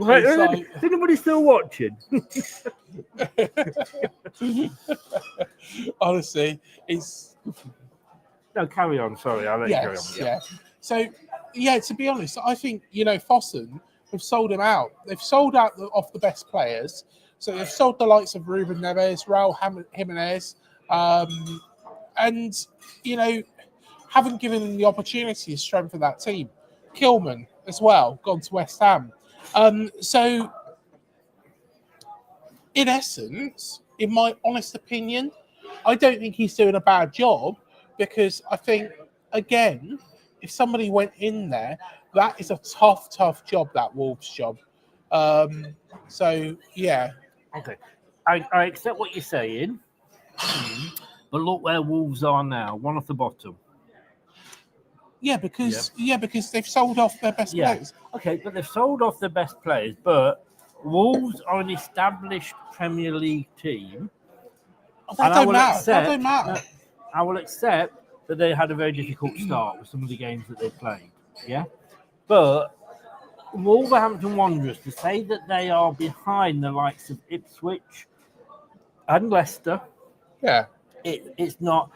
anybody still watching? honestly, it's No, carry on. Sorry, I'll let you carry on. yes, yeah. So, yeah, to be honest, I think Fossen have sold him out. They've sold out off the best players. So they've sold the likes of Ruben Neves, Raul Jimenez, and haven't given them the opportunity to strengthen that team. Kilman as well, gone to West Ham. So, in essence, in my honest opinion, I don't think he's doing a bad job, because I think, again, if somebody went in there, that is a tough job, that Wolves job. So, yeah. Okay. I accept what you're saying, but look where Wolves are now, one off the bottom. Yeah, because they've sold off their best players. Okay, but they've sold off their best players, but Wolves are an established Premier League team. That don't matter. I will accept that they had a very difficult start with some of the games that they played. Yeah, but Wolverhampton Wanderers, to say that they are behind the likes of Ipswich and Leicester, it's not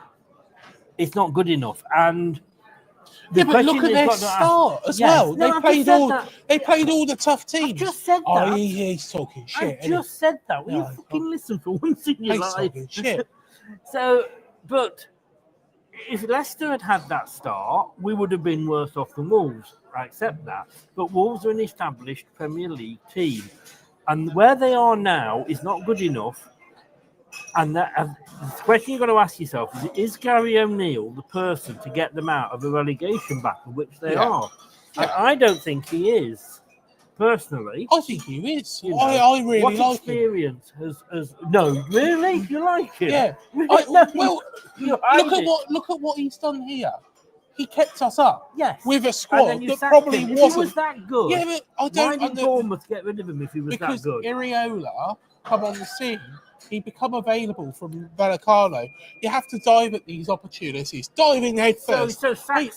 good enough. And but look at their start as well. They played all the tough teams. I just said that. Oh, he's talking shit. I just said that. Will you fucking listen for once in your life? Talking shit. So, but if Leicester had that start, we would have been worse off than Wolves. I accept that. But Wolves are an established Premier League team. And where they are now is not good enough. And the question you've got to ask yourself is Gary O'Neill the person to get them out of a relegation battle, which they are? Yeah. And I don't think he is, personally. I think he is. I really what like experience him. Has no, really? You like him? Yeah. Look at what he's done here. He kept us up. Yes. With a squad that sacked probably him. If wasn't. he was that good. Yeah, but I Why don't. did Bournemouth get rid of him if he was that good? Because Iriola come on the scene. He become available from Vallecano. You have to dive at these opportunities. Dive in head first. So sack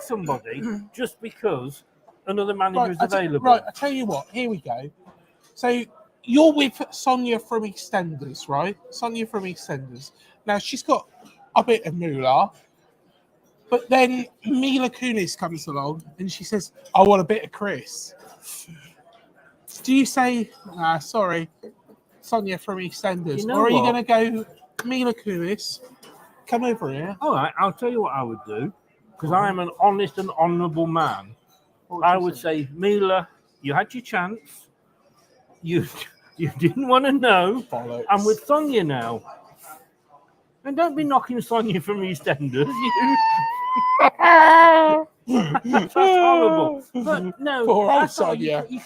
somebody just because another manager is available. Right, I tell you what. Here we go. So you're with Sonia from EastEnders, right? Sonia from EastEnders. Now she's got a bit of moolah, but then Mila Kunis comes along and she says, "I want a bit of Chris." Do you say, sorry, Sonia from EastEnders, or are you going to go, Mila Kunis, come over here? All right, I'll tell you what I would do, because I am an honest and honourable man. I would say, Mila, you had your chance. You didn't want to know. Bollocks. I'm with Sonia now. And don't be knocking Sonia from EastEnders. That's horrible. But no, poor old Sonia. You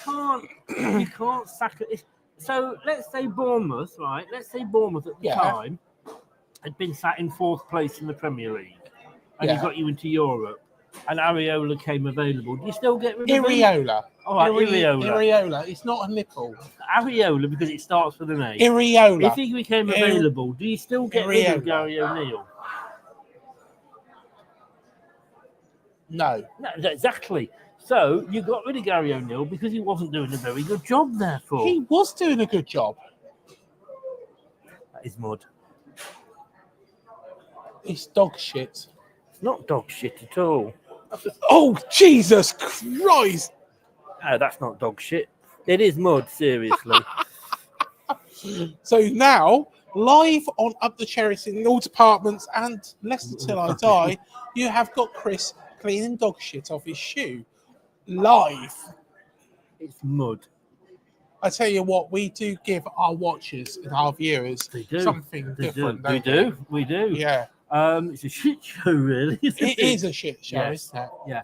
can't sack it. So let's say Bournemouth, right? Let's say Bournemouth at the time had been sat in 4th place in the Premier League, and he got you into Europe, and Ariola came available. Do you still get rid of him? Iriola. All right, areola. Areola. It's not a nipple. Areola because it starts with an A. Areola. If he became available, do you still get rid of Gary O'Neill? No. No, exactly. So you got rid of Gary O'Neill because he wasn't doing a very good job, therefore. He was doing a good job. That is mud. It's dog shit. It's not dog shit at all. Oh, Jesus Christ! No, that's not dog shit. It is mud, seriously. So now, live on Up the Cherries in all departments and Leicester Till I Die, you have got Chris cleaning dog shit off his shoe. Live. It's mud. I tell you what, we do give our watchers and our viewers something different. We do. Yeah. It's a shit show, really. It is a shit show, yes. isn't it? Yeah.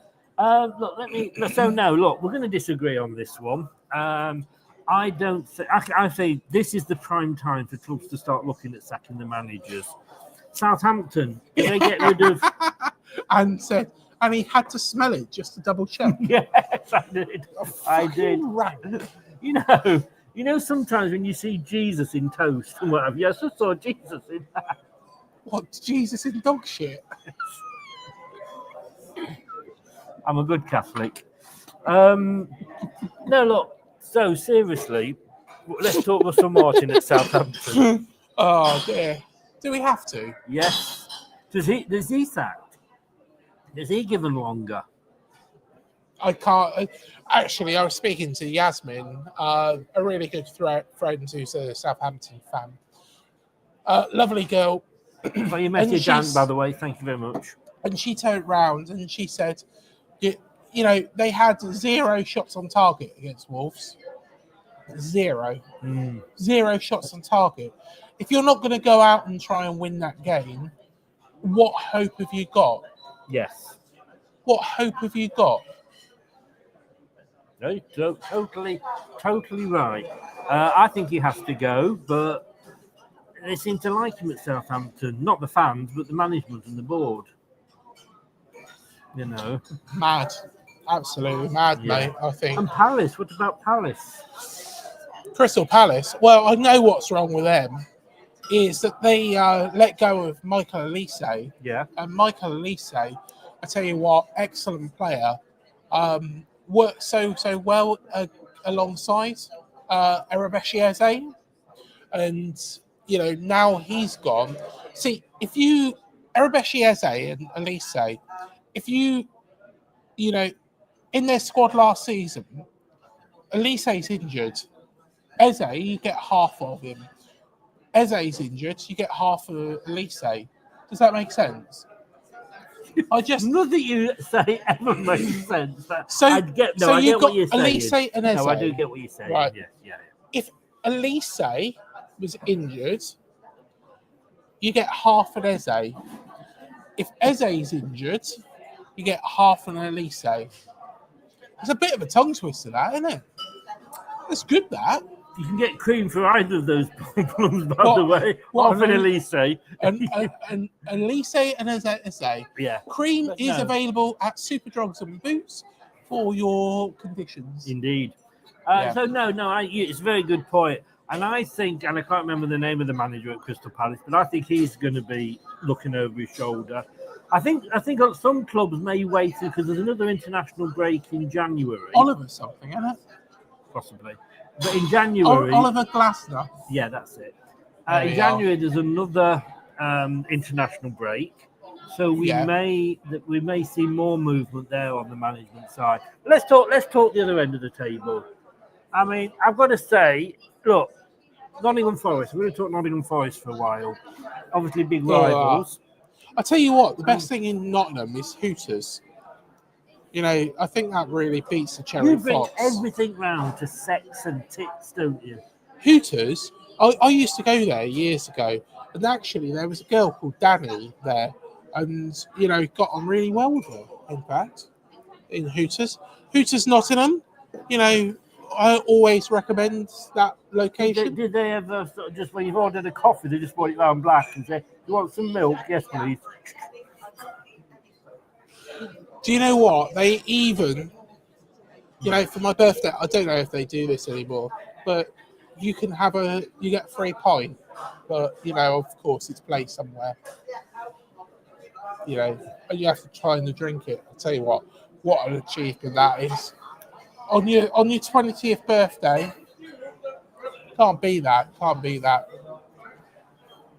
Look, look, we're going to disagree on this one. I don't say, I say this is the prime time for clubs to start looking at sacking the managers. Southampton, did they get rid of? And he had to smell it just to double check. Yes, I did. I did. Right. You know, sometimes when you see Jesus in toast and whatever, yes, I saw Jesus in that. What, Jesus in dog shit? I'm a good Catholic. No, look. So seriously, let's talk with some Martin at Southampton. Oh dear. Do we have to? Yes. Does he sacked? Is he given longer? I can't. Actually, I was speaking to Yasmin, a really good friend who's a Southampton fan. Lovely girl. Well, you met your Dan, by the way. Thank you very much. And she turned round and she said, you know, they had 0 shots on target against Wolves. 0. 0 shots on target. If you're not going to go out and try and win that game, what hope have you got? Yes. What hope have you got? No, totally right. I think he has to go, but they seem to like him at Southampton. Not the fans, but the management and the board. You know. Mad. Absolutely mad, mate, I think. And Palace, what about Palace? Crystal Palace. Well, I know what's wrong with them is that they let go of Michael Elise. Yeah. And Michael Elise, I tell you what, excellent player. Worked so well alongside Erebechieze. And, you know, now he's gone. See, if you, Erebechieze and Elise, if you know, in their squad last season, Elise's injured. Eze, you get half of him. Eze's injured, you get half of Elise. Does that make sense? Nothing you say ever makes sense. So I get what you're saying. Elise and Eze. No, I do get what you're saying. Right. Yeah. If Elise was injured, you get half an Eze. If Eze's injured, you get half an Elise. It's a bit of a tongue twister, that, isn't it? It's good, that. You can get cream for either of those problems, by the way. Half an Elise. And Elise and Eze. Yeah. Cream is available at Superdrugs and Boots for your conditions. Indeed. So, it's a very good point. And I think, and I can't remember the name of the manager at Crystal Palace, but I think he's going to be looking over his shoulder. I think some clubs may wait because there's another international break in January. Oliver something, isn't it? Possibly. But in January... Oliver Glasner. Yeah, that's it. In January, there's another international break. So we may see more movement there on the management side. Let's talk the other end of the table. I mean, I've got to say, look, Nottingham Forest. We're going to talk Nottingham Forest for a while. Obviously, big rivals. I tell you what, the best thing in Nottingham is Hooters. You know, I think that really beats the Cherry Fox. You bring everything round to sex and tits, don't you? Hooters? I used to go there years ago, and actually there was a girl called Danny there, and, you know, got on really well with her, in fact, in Hooters. Hooters Nottingham, you know, I always recommend that location. Did they ever sort of just, when you've ordered a coffee, they just brought it round black and say, "You want some milk?" "Yes, please." Do you know what? They even you know, for my birthday, I don't know if they do this anymore, but you get a free pint, but you know, of course, it's placed somewhere. You know, and you have to try and drink it. I'll tell you what an achievement that is. On your 20th birthday, can't be that.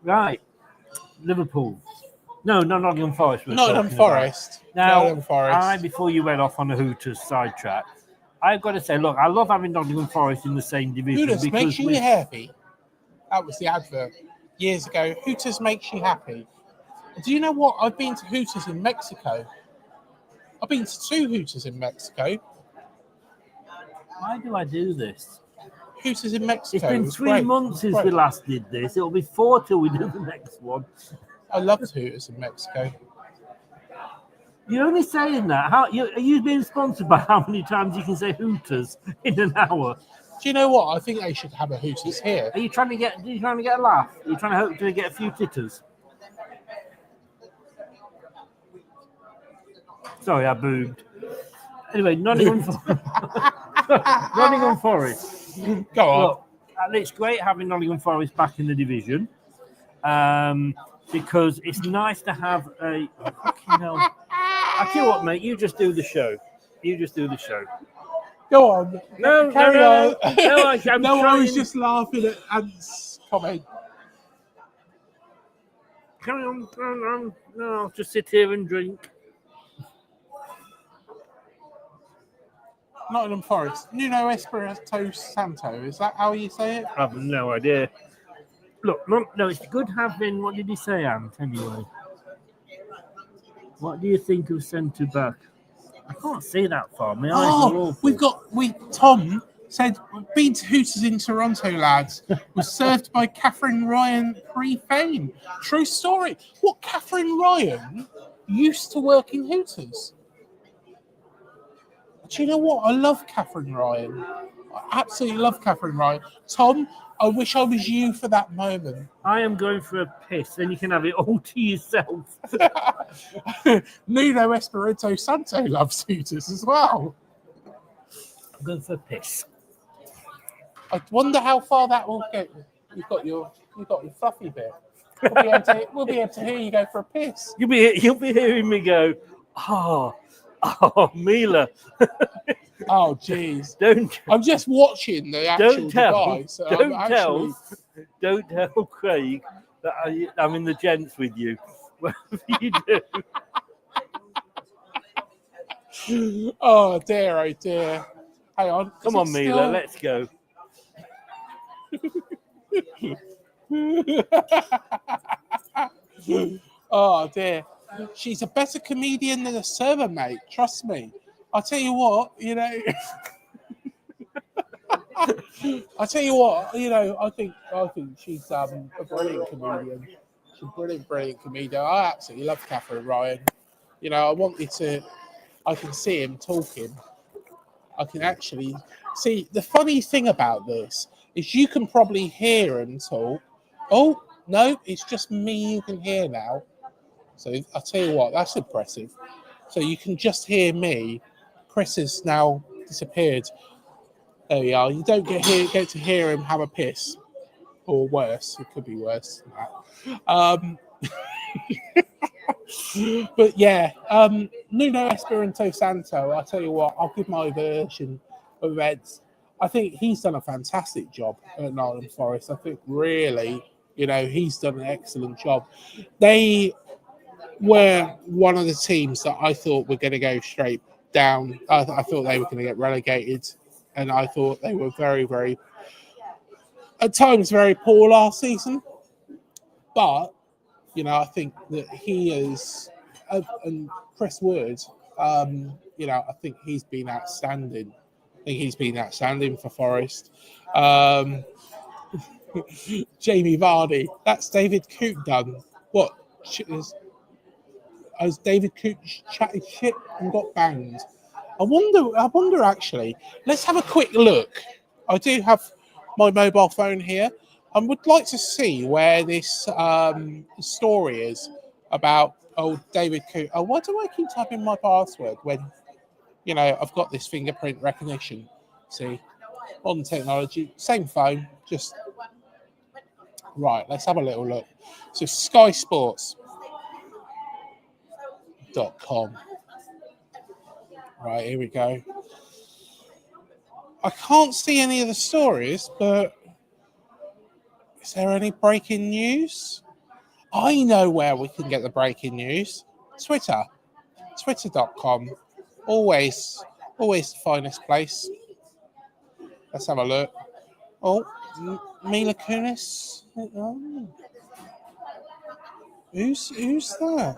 Right, Liverpool. No, not Nottingham Forest. Nottingham Forest. Now, Nottingham Forest. before you went off on a Hooters sidetrack, I've got to say, look, I love having Nottingham Forest in the same division. Hooters makes you happy. That was the advert years ago. Hooters makes you happy. Do you know what? I've been to Hooters in Mexico. I've been to 2 Hooters in Mexico. Why do I do this? Hooters in Mexico. It's been 3 months since we last did this. It'll be 4 till we do the next one. I loved Hooters in Mexico. You're only saying that. Are you being sponsored by how many times you can say Hooters in an hour? Do you know what? I think they should have a Hooters here. Are you trying to get a laugh? Are you trying to hope to get a few titters? Sorry, I boobed. Anyway, Nottingham Forest. Go on. Look, it's great having Nottingham Forest back in the division because it's nice to have a. Fucking hell. I tell you what, mate. You just do the show. Go on. No, Carry on. I was just laughing at Ant's comment. Carry on. No, I'll just sit here and drink. Nottingham Forest. Nuno Espirito Santo. Is that how you say it? I have no idea. Look, no, it's good having. What did he say, Ant? Anyway, what do you think of centre back? I can't see that far. My eyes are awful. Tom said, been to Hooters in Toronto, lads. Was served by Catherine Ryan pre-fame. True story. What, Catherine Ryan used to work in Hooters? Do you know what? I love Catherine Ryan. I absolutely love Catherine Ryan. Tom, I wish I was you for that moment. I am going for a piss, then you can have it all to yourself. Nuno Espirito Santo loves Hooters as well. I'm going for a piss. I wonder how far that will go. You've got your fluffy bit. We'll be able to hear you go for a piss. You'll be hearing me go, Mila. Oh, jeez. I'm just watching the actual device. Don't tell Craig that I'm in the gents with you. Whatever you do. Oh dear. Hang on. Come on, Mila, let's go. Oh dear. She's a better comedian than a server, mate. Trust me. I'll tell you what, I think she's a brilliant comedian. She's a brilliant comedian. I absolutely love Catherine Ryan. I can see him talking. I can actually see. The funny thing about this is you can probably hear him talk. Oh, no, it's just me you can hear now. So I'll tell you what, that's impressive. So you can just hear me. Chris has now disappeared. There we are. You don't get to hear him have a piss. Or worse. It could be worse than that. But yeah, Nuno Espirito Santo, I'll tell you what, I'll give my version of events. I think he's done a fantastic job at Nottingham Forest. I think really, he's done an excellent job. They were one of the teams that I thought were going to go straight down. I thought they were going to get relegated, and I thought they were very, very, at times, very poor last season. But, I think that he is, and Chris Wood, I think he's been outstanding. For Forest. Jamie Vardy, that's David Coote done. What? Has David Coote chatted shit and got banged? I wonder actually. Let's have a quick look. I do have my mobile phone here. I would like to see where this story is about David Coote. Why do I keep typing my password when I've got this fingerprint recognition. See, modern technology, same phone, just right. Let's have a little look. So skysports.com. Right, here we go. I can't see any of the stories, but is there any breaking news? I know where we can get the breaking news. Twitter.com. Always the finest place. Let's have a look. Oh, Mila Kunis. Oh. Who's that?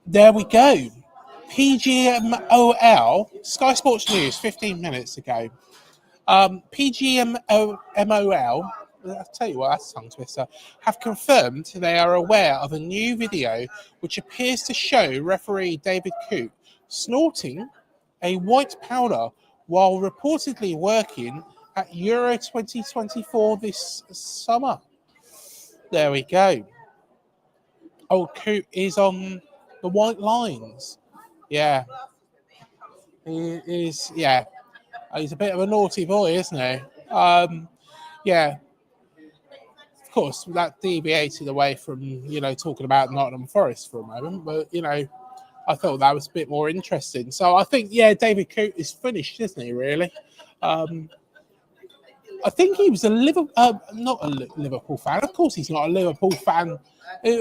There we go. PGMOL, Sky Sports News, 15 minutes ago. PGMOL, I'll tell you what, that's a tongue twister, have confirmed they are aware of a new video which appears to show referee David Coote snorting a white powder while reportedly working at Euro 2024 this summer. There we go. Old Coote is on the white lines. Yeah. He is, yeah. He's a bit of a naughty boy, isn't he? Yeah. Of course, that deviated away from, talking about Nottingham Forest for a moment, but, I thought that was a bit more interesting. So I think, David Coote is finished, isn't he, really? I think he was not a Liverpool fan. Of course, he's not a Liverpool fan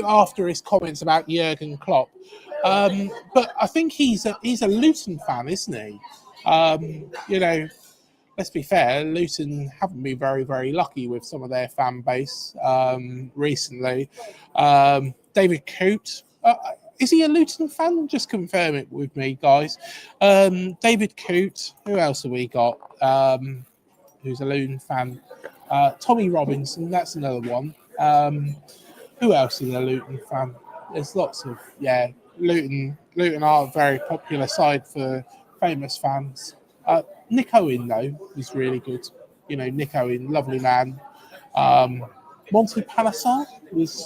after his comments about Jurgen Klopp. But I think he's a Luton fan, isn't he? Let's be fair, Luton haven't been very, very lucky with some of their fan base recently. David Coote, is he a Luton fan? Just confirm it with me, guys. David Coote, who else have we got? Who's a Luton fan? Tommy Robinson, that's another one. Who else is a Luton fan? There's lots of, Luton are a very popular side for famous fans. Nick Owen, though, is really good. Nick Owen, lovely man. Monty Palasar is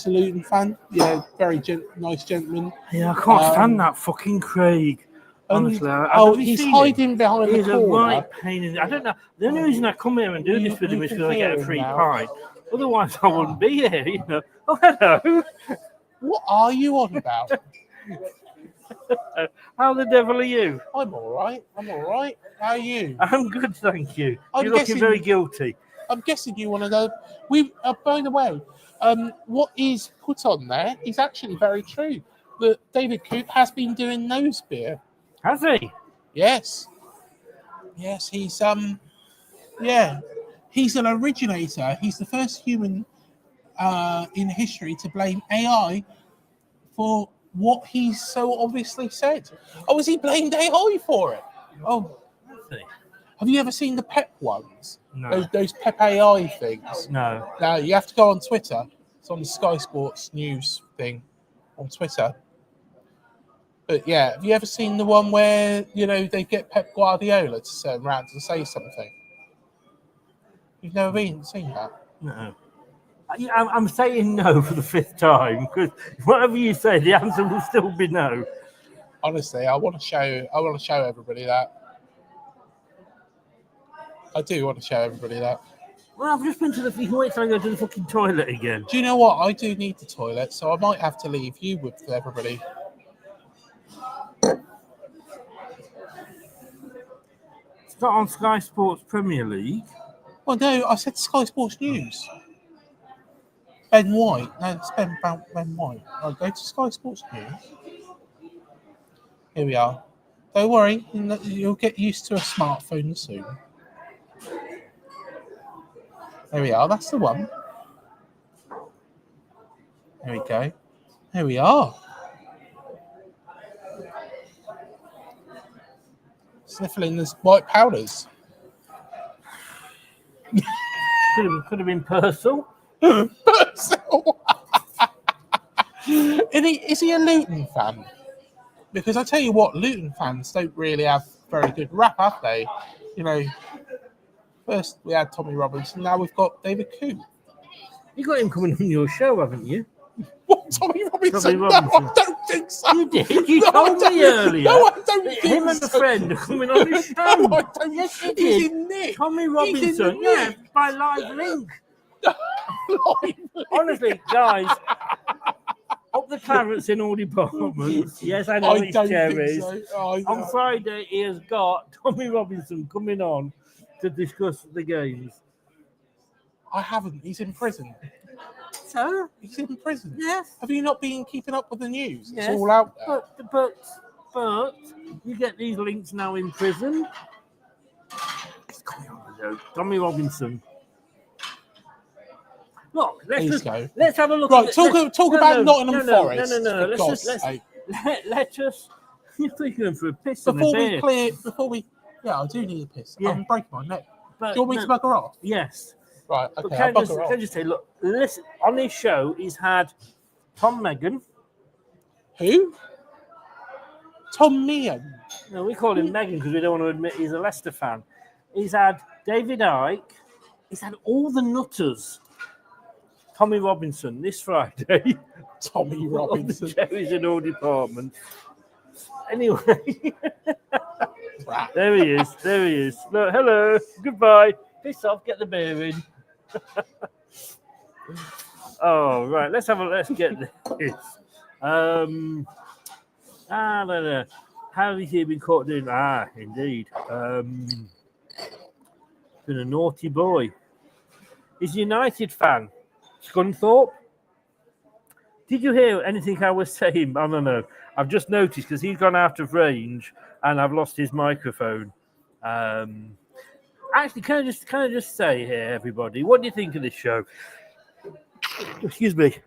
a Luton fan. Yeah, very nice gentleman. Yeah, I can't stand that fucking Craig. Honestly, he's hiding behind the corner. He's a right pain in the... I don't know. The only reason I come here and do this with him is because I get a free pint. Otherwise, I wouldn't be here, Oh, hello. What are you on about? How the devil are you? I'm all right. How are you? I'm good, thank you. You're looking guessing, very guilty. I'm guessing you want to go... by the way, what is put on there is actually very true. That David Coote has been doing nose beer. Has he? Yes, he's he's an originator. He's the first human in history to blame AI for what he's so obviously said. Oh, has he blamed AI for it? Oh, have you ever seen the Pep ones? No. Those Pep AI things? No. No, you have to go on Twitter. It's on the Sky Sports News thing on Twitter. But have you ever seen the one where, they get Pep Guardiola to turn around and say something? You've never seen that? No. I'm saying no for the fifth time, because whatever you say, the answer will still be no. Honestly, I want to show everybody that. I do want to show everybody that. Well, I've just been to the... You can wait till I go to the fucking toilet again. Do you know what? I do need the toilet, so I might have to leave you with everybody. It's not on Sky Sports Premier League. Well, no, I said Sky Sports News. Ben White. No, it's Ben White. I'll go to Sky Sports News. Here we are. Don't worry, you'll get used to a smartphone soon. There we are, that's the one. There we go. There we are. Sniffling these white powders. Could have been Purcell. Purcell. Is he a Luton fan? Because I tell you what, Luton fans don't really have very good rap, have they? First we had Tommy Robinson, now we've got David Coote. You got him coming on your show, haven't you? What, Tommy Robinson? Tommy No, Robinson. I don't think so. You did. You No, I told me don't- earlier. No, I don't think Him and a so. friend are coming on the show. No, I don't. Yes, you He's did. in Nick. Tommy He's in Robinson. the Yeah, Nick. by live link. Live. Honestly, guys, up the clarets in all departments. Yes, I know I it's don't cherries. think so. I On know. Friday, he has got Tommy Robinson coming on to discuss the games. I haven't. He's in prison. So, He's in prison. yes. Have you not been keeping up with the news? Yes. It's all out there. But you get these links now in prison. It's coming on the show. Tommy Robinson. Look, Please go. let's have a look. Right, at talk about Nottingham Forest. No. For God's sake. Let us. You're going for a piss and a beer. Yeah, I do need a piss. Yeah. I'm breaking my neck. But Do you want me to bugger off? Yes. Right, But okay, can I'll I bugger off. just say, look, listen, on his show, he's had Tom Megan. Who? Tom Meehan. No, we call him Megan because we don't want to admit he's a Leicester fan. He's had David Icke. He's had all the nutters. Tommy Robinson this Friday. Tommy All the Robinson. cherries in all departments. Anyway, Right. there he is. There he is. Look, hello. Goodbye. Piss off. Get the beer in. Oh, right. Let's get this. No. How has he been caught doing? Ah, indeed. Been a naughty boy. He's a United fan. Scunthorpe. Did you hear anything I was saying? I don't know. I've just noticed because he's gone out of range and I've lost his microphone. Actually, can I just say here, everybody, what do you think of this show? Excuse me.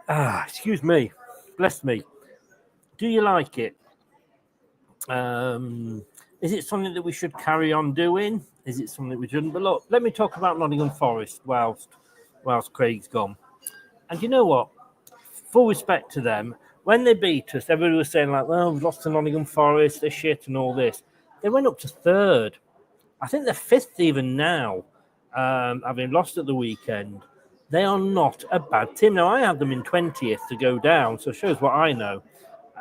Excuse me. Bless me. Do you like it? Is it something that we should carry on doing? Is it something we shouldn't? But look, let me talk about Nottingham Forest whilst Craig's gone. And you know what? Full respect to them. When they beat us, everybody was saying like, well, we've lost to Nottingham Forest, they're shit and all this. They went up to third. I think they're fifth even now, having lost at the weekend. They are not a bad team. Now, I had them in 20th to go down, so it shows what I know.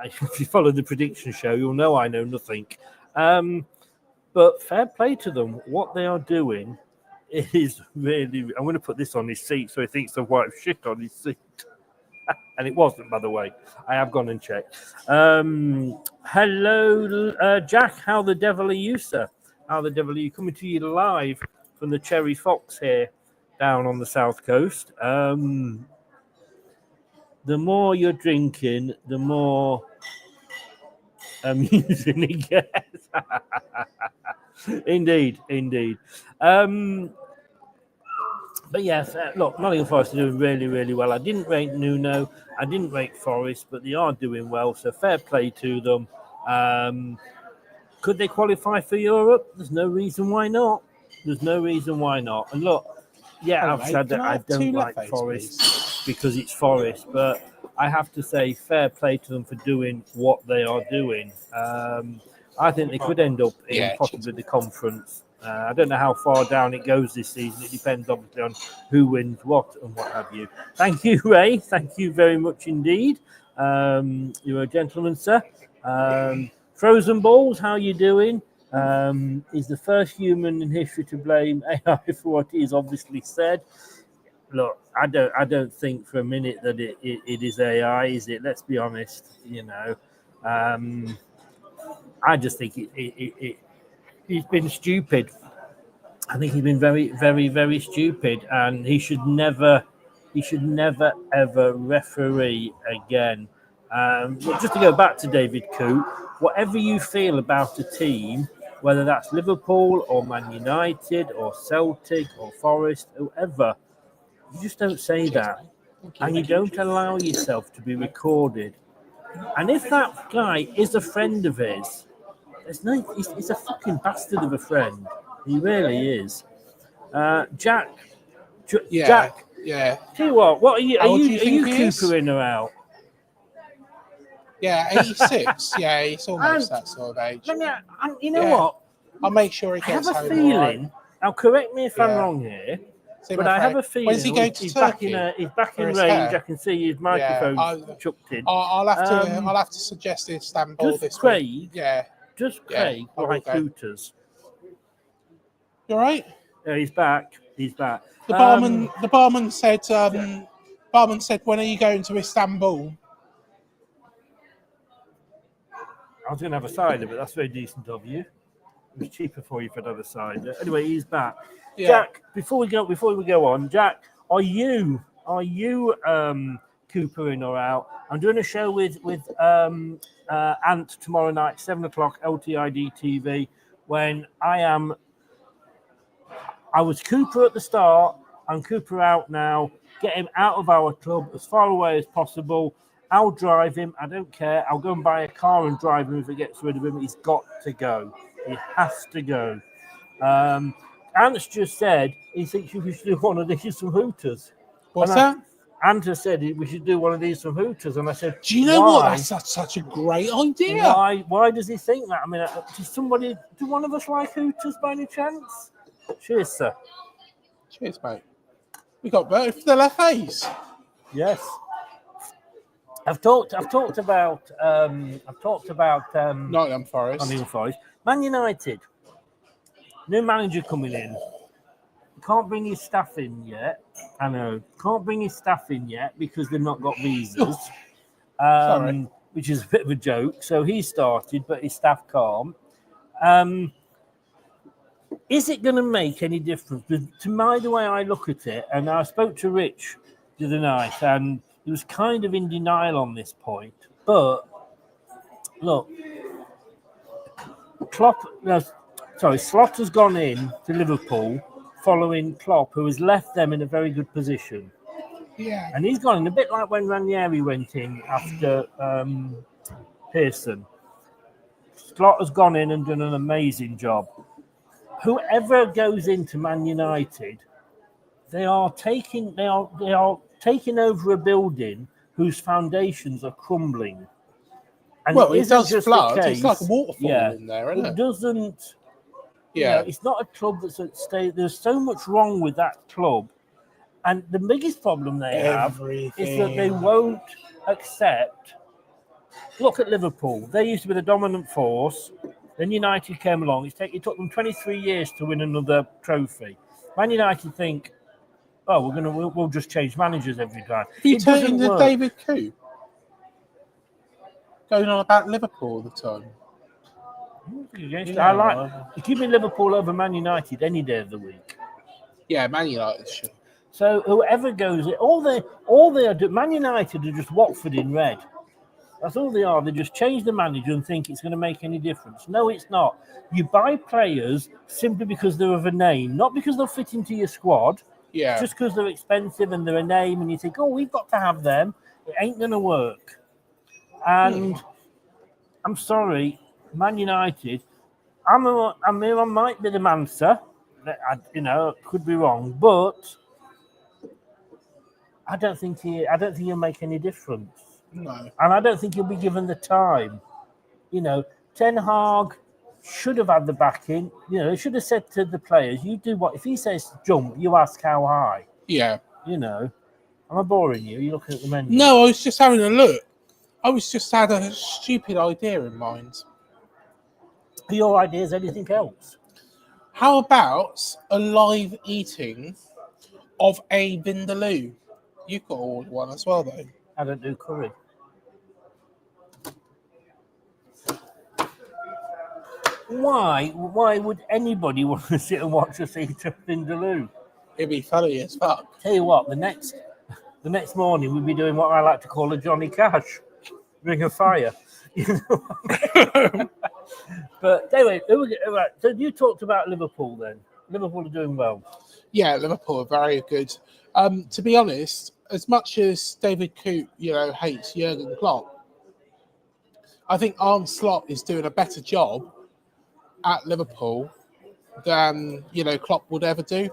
If you follow the prediction show, you'll know I know nothing. But fair play to them. What they are doing is really... I'm going to put this on his seat so he thinks I've wiped shit on his seat. And it wasn't, by the way. I have gone and checked. Hello, Jack. How the devil are you, sir? How the devil are you? Coming to you live from the Cherry Fox here down on the south coast. The more you're drinking, the more amusing it gets. Indeed. But yes, look, Nottingham Forest are doing really, really well. I didn't rate Nuno, I didn't rate Forest, but they are doing well, so fair play to them. Could they qualify for Europe? There's no reason why not. And look, yeah, I've said that I don't like Forest because it's Forest, but I have to say fair play to them for doing what they are doing. I think they could end up in possibly the conference. I don't know how far down it goes this season. It depends obviously on who wins what and what have you. Thank you, Ray. Thank you very much indeed. You're a gentleman, sir. Frozen Balls, how you doing? Is the first human in history to blame AI for what he has obviously said. Look, I don't think for a minute that it is AI, is it? Let's be honest, you know. I just think he's been stupid. I think he's been very, very, very stupid, and he should never ever referee again. Just to go back to David Coote, whatever you feel about a team, whether that's Liverpool or Man United or Celtic or Forest, whoever, you just don't say that, and you don't allow yourself to be recorded. And if that guy is a friend of his, he's a fucking bastard of a friend. He really is. Jack. Jack. Yeah. Tell you what are you Coopering her out? Yeah, 86. Yeah, he's almost that sort of age. You know what? I'll make sure he I have gets a home. feeling. Right. Now, correct me if I'm wrong here. See But my I have friend. a feeling When's he going to he's Turkey? back For in his range. hair? I can see his microphone chucked in. I'll have to suggest Istanbul Does this Craig, week. Yeah. Does Yeah, Craig I will like go. Hooters? You all right? Yeah, he's back. He's back. The barman said, when are you going to Istanbul? I was going to have a cider, but that's very decent of you. It was cheaper for you if I'd had a cider. Anyway, he's back. Yeah. Jack, before we go on, Jack, are you Cooper in or out? I'm doing a show with Ant tomorrow night, 7:00, LTID TV. When I was Cooper at the start. I'm Cooper out now. Get him out of our club as far away as possible. I'll drive him. I don't care. I'll go and buy a car and drive him if it gets rid of him. He's got to go. He has to go. Ant's just said he thinks we should do one of these from Hooters. What's that? Ant has said we should do one of these from Hooters. And I said, do you know what? That's such a great idea. Why does he think that? I mean, do one of us like Hooters by any chance? Cheers, sir. Cheers, mate. We got both the LFAs. Yes. I've talked about Nottingham Forest. Man United. New manager coming in. Can't bring his staff in yet. I know. Can't bring his staff in yet because they've not got visas. Sorry. Which is a bit of a joke. So he started, but his staff can't. Is it going to make any difference? The way I look at it, and I spoke to Rich the other night, and he was kind of in denial on this point. But look, Slotter's gone in to Liverpool following Klopp, who has left them in a very good position. Yeah. And he's gone in a bit like when Ranieri went in after Pearson. Slotter's gone in and done an amazing job. Whoever goes into Man United, they are taking over a building whose foundations are crumbling. And it does flood. It's like a waterfall in there, isn't it? It doesn't. Yeah. It's not a club that's at stake. There's so much wrong with that club, and the biggest problem they have is that they won't accept. Look at Liverpool. They used to be the dominant force. Then United came along. It took them 23 years to win another trophy. Man United think, we'll just change managers every time. Have you taken the David Coope? Going on about Liverpool all the time. I like. Give me Liverpool over Man United any day of the week. Yeah, Man United should. So whoever goes, all they are doing, Man United are just Watford in red. That's all they are. They just change the manager and think it's going to make any difference. No, it's not. You buy players simply because they're of a name, not because they'll fit into your squad. Yeah. Just because they're expensive and they're a name, and you think, we've got to have them. It ain't going to work. And I'm sorry, Man United. I might be the man, sir. Could be wrong, but I don't think he'll make any difference. No. And I don't think he'll be given the time. Ten Hag should have had the backing. He should have said to the players, you do what, if he says jump, you ask how high. Yeah. Am I boring you? Are you looking at the menu? No, I was just having a look. I was just had a stupid idea in mind. Are your ideas anything else? How about a live eating of a vindaloo? You could order one as well, though. I don't do curry. Why would anybody want to sit and watch us eat a vindaloo? It'd be funny as fuck. Tell you what, the next morning we'd be doing what I like to call a Johnny Cash, Ring of Fire. But anyway, right. So you talked about Liverpool then. Liverpool are doing well. Yeah, Liverpool are very good. To be honest, as much as David Coope, hates Jurgen Klopp, I think Arne Slot is doing a better job at Liverpool than Klopp would ever do.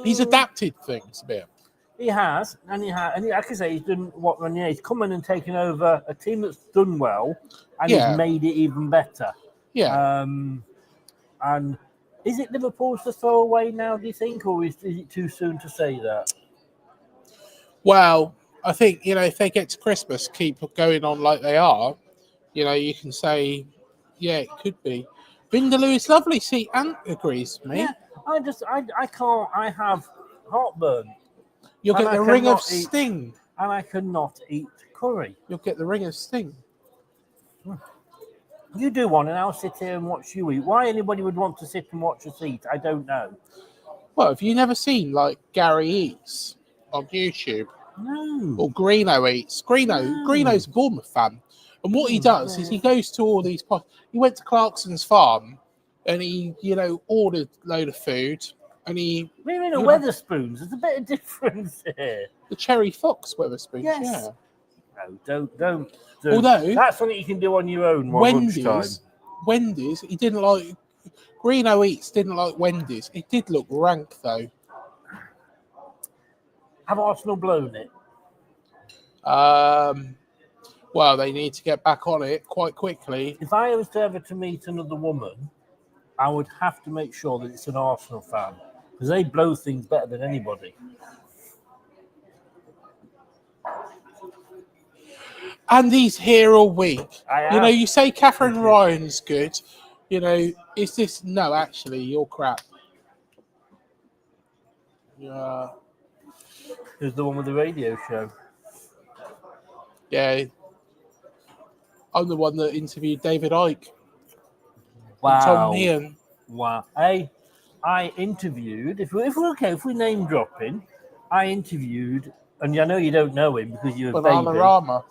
He's adapted things a bit. He has, and like I say, he's done what Ranieri. He's come in and taken over a team that's done well, and he's made it even better. Yeah. And Is it Liverpool's to throw away now, do you think, or is it too soon to say that? Well, I think, if they get to Christmas, keep going on like they are, you can say, yeah, it could be. Vindaloo is lovely. See, Ant agrees with me. Yeah, I can't, I have heartburn. You'll get And the I ring of cannot eat- sting. And I cannot eat curry. You'll get the ring of sting. You do one, and I'll sit here and watch you eat. Why anybody would want to sit and watch us eat, I don't know. Well, have you never seen, like, Gary Eats on YouTube? No. Or Greeno Eats? Greeno's a Bournemouth fan. And what he does is he goes to all these... He went to Clarkson's farm, and he, ordered a load of food, and he... What do you mean a Weatherspoons? There's a bit of difference here. The Cherry Fox Weatherspoons, Yes. yeah. No, don't. Although that's something you can do on your own one lunchtime. Wendy's, he didn't like... Greeno Eats didn't like Wendy's. It did look rank, though. Have Arsenal blown it? Well, they need to get back on it quite quickly. If I was ever to meet another woman, I would have to make sure that it's an Arsenal fan, because they blow things better than anybody. And he's here all week. I am. You say Catherine Ryan's good. Is this... No, actually, you're crap. Yeah. Who's the one with the radio show? Yeah. I'm the one that interviewed David Icke. Wow. And Tom Meehan. Wow. I interviewed, if we name dropping, I interviewed, and I know you don't know him because you're a Banana baby, Rama.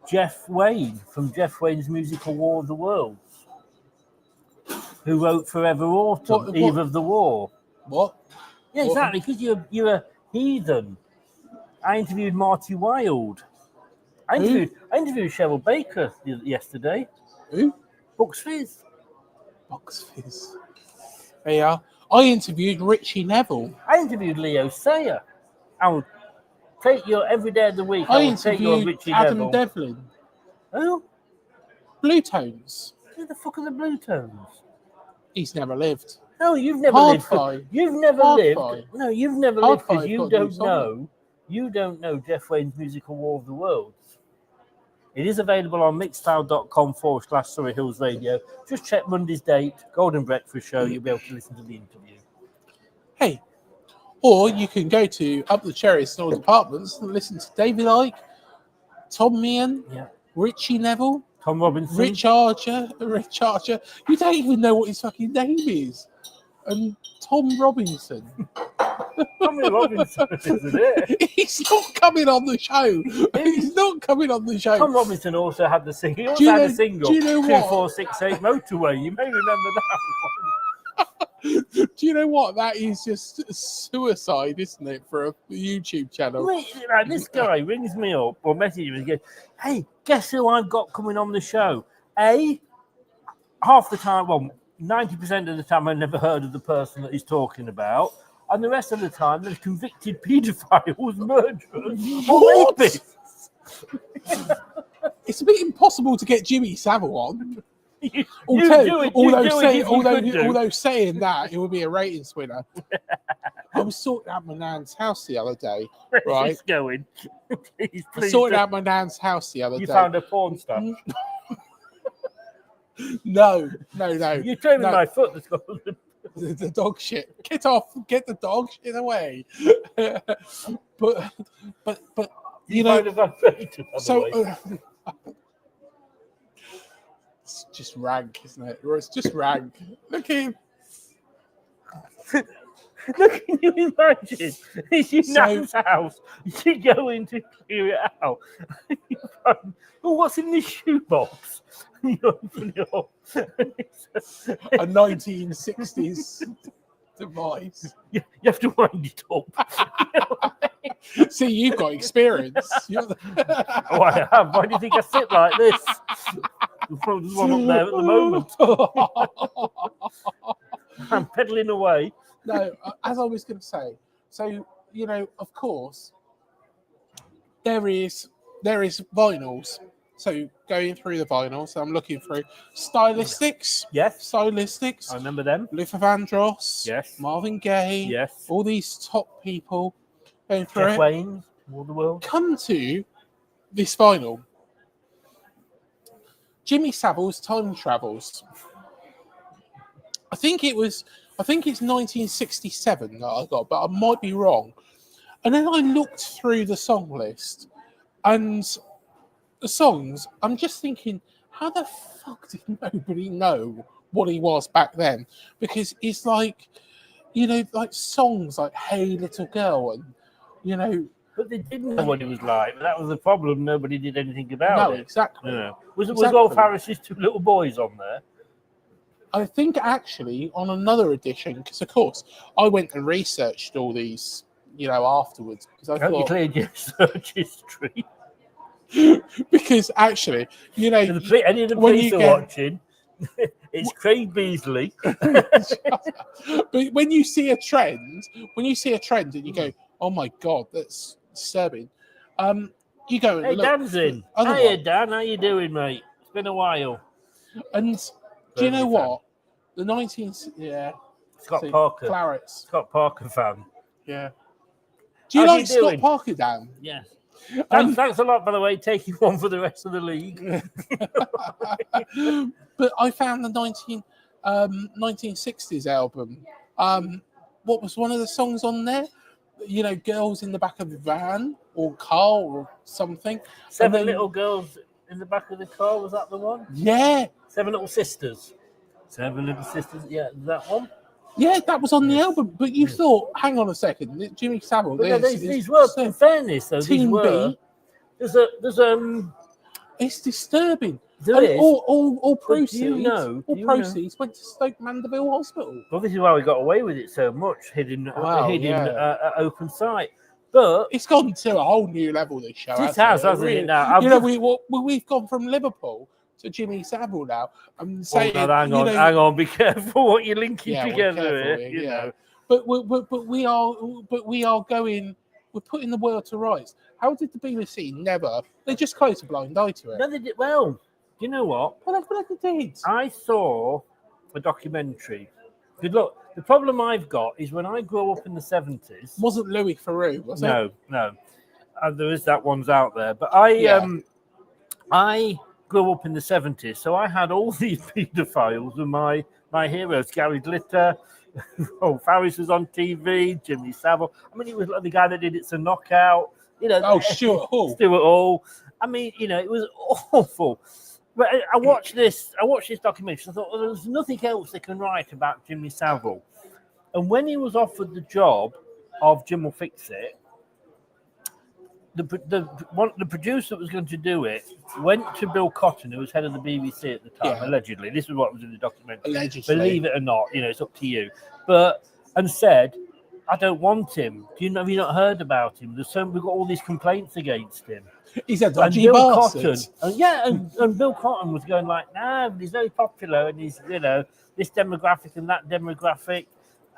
Jeff Wayne from Jeff Wayne's Musical War of the Worlds, who wrote Forever Autumn, What? Eve of the War. What? Yeah, exactly, because you're a heathen. I interviewed Marty Wilde. I interviewed Cheryl Baker yesterday. Who? Bucks Fizz. Box Fizz. There you are. I interviewed Richie Neville. I interviewed Leo Sayer. I will take your every day of the week. I I will take your interviewed Richie Adam Neville. Devlin. Who? Blue Tones. Who the fuck are the Blue Tones? He's never lived. No, you've never Hard lived. Five. You've never Hard lived. Five. No, you've never Hard lived because Five you got a new don't song. know. You don't know Jeff Wayne's Musical War of the Worlds. It is available on mixcloud.com/Surrey Hills Radio. Just check Monday's date, Golden Breakfast Show. You'll be able to listen to the interview. Hey. Or you can go to Up the Cherry Store Departments and listen to David Icke, Tom Meehan, Yeah. Richie Neville, Tom Robinson. Rich Archer. You don't even know what his fucking name is. And Tom Robinson. Tommy Robinson, isn't it? He's not coming on the show. He's not coming on the show. Tom Robinson also had the single. He also Do you had know- a single. do you know what? 2468 Motorway. You may remember that one. Do you know what? That is just suicide, isn't it, for a YouTube channel? Wait, like, this guy rings me up or messages me and goes, "Hey, guess who I've got coming on the show?" Half the time, 90% of the time, I've never heard of the person that he's talking about. And the rest of the time, they're convicted paedophiles, murderers, or What? rapists. It's a bit impossible to get Jimmy Savile on. Although saying that, it would be a ratings winner. I was sorting out my nan's house the other day, right? He's going. Please, I sorted out my nan's house the other You day. found a porn star. No. You're training no. my foot. That's got The dog shit. Get off. Get the dog shit away. but you know. Kind of unfated, by the So way. it's just rank, isn't it? Or it's just rank. Look at him. Look, can you imagine? It's your So- nan's house. You go in to clear it out. What's in this shoebox? You open it up. A 1960s device. You have to wind it up. See, you've got experience. Oh, I have. Why do you think I sit like this? There's one up there at the moment. I'm pedaling away. No, as I was going to say, so, of course, there is vinyls, So going through the vinyls, I'm looking through Stylistics. Yes. Stylistics. I remember them. Luther Vandross. Yes. Marvin Gaye. Yes. All these top people going through Jeff it. Wayne, All the World. Come to this vinyl. Jimmy Savile's Time Travels. I think it's 1967 that I got, but I might be wrong. And then I looked through the song list and the songs, I'm just thinking, how the fuck did nobody know what he was back then? Because it's like, like songs like Hey Little Girl and, But they didn't know what he was like. That was the problem. Nobody did anything about it. No, exactly. Was Rolf Harris's Two Little Boys on there? I think actually on another edition, because of course I went and researched all these, afterwards. Because I thought, you cleared your search history. Because actually, any of the police are watching, it's Craig Beasley. But when you see a trend and you go, oh my God, that's disturbing. You go and hey, look. Dan's in. Hiya, Dan. How you doing, mate? It's been a while. And do you know what? The 19th, yeah. Scott Parker. Clarets. Scott Parker fan. Yeah. Do you like Scott Parker, Dan? Yes. Thanks a lot, by the way, taking one for the rest of the league. But I found the 1960s album. What was one of the songs on there? Girls in the back of the van or car or something. Seven Little Girls in the back of the car, was that the one? Yeah. Seven Little Sisters. Yeah, that one? Yeah, that was on the album. But you thought, hang on a second, Jimmy Savile. These were, in fairness, though, these were. There's It's disturbing. There is. All proceeds. All proceeds went to Stoke Mandeville Hospital. Well, this is why we got away with it so much, hidden open site. But it's gone to a whole new level. This show. Hasn't it? Now, we've gone from Liverpool to Jimmy Savile now. I'm saying, hang on, be careful what you're linking together here. You know. But we are going. We're putting the world to rights. How did the BBC never? They just closed a blind eye to it. No, they did. Well, do you know what? Well, that's what they did. I saw a documentary. Good luck. The problem I've got is when I grew up in the 70s. Wasn't Louis Theroux, was it? No. There is that one's out there. But I grew up in the 70s, so I had all these paedophiles and my heroes. Gary Glitter, Farris was on TV, Jimmy Savile. I mean, he was like the guy that did It's a Knockout. Stuart Hall. Stuart Hall. I mean, it was awful. But I watched this documentary. I thought, well, there's nothing else they can write about Jimmy Savile. And when he was offered the job of Jim Will Fix It, the producer that was going to do it went to Bill Cotton, who was head of the BBC at the time, allegedly. This is what was in the documentary. Allegedly. Believe it or not, it's up to you. And said, I don't want him. Have you not heard about him? We've got all these complaints against him. He's a dodgy bastard. And Bill Cotton was going like, no, he's very popular and he's, this demographic and that demographic.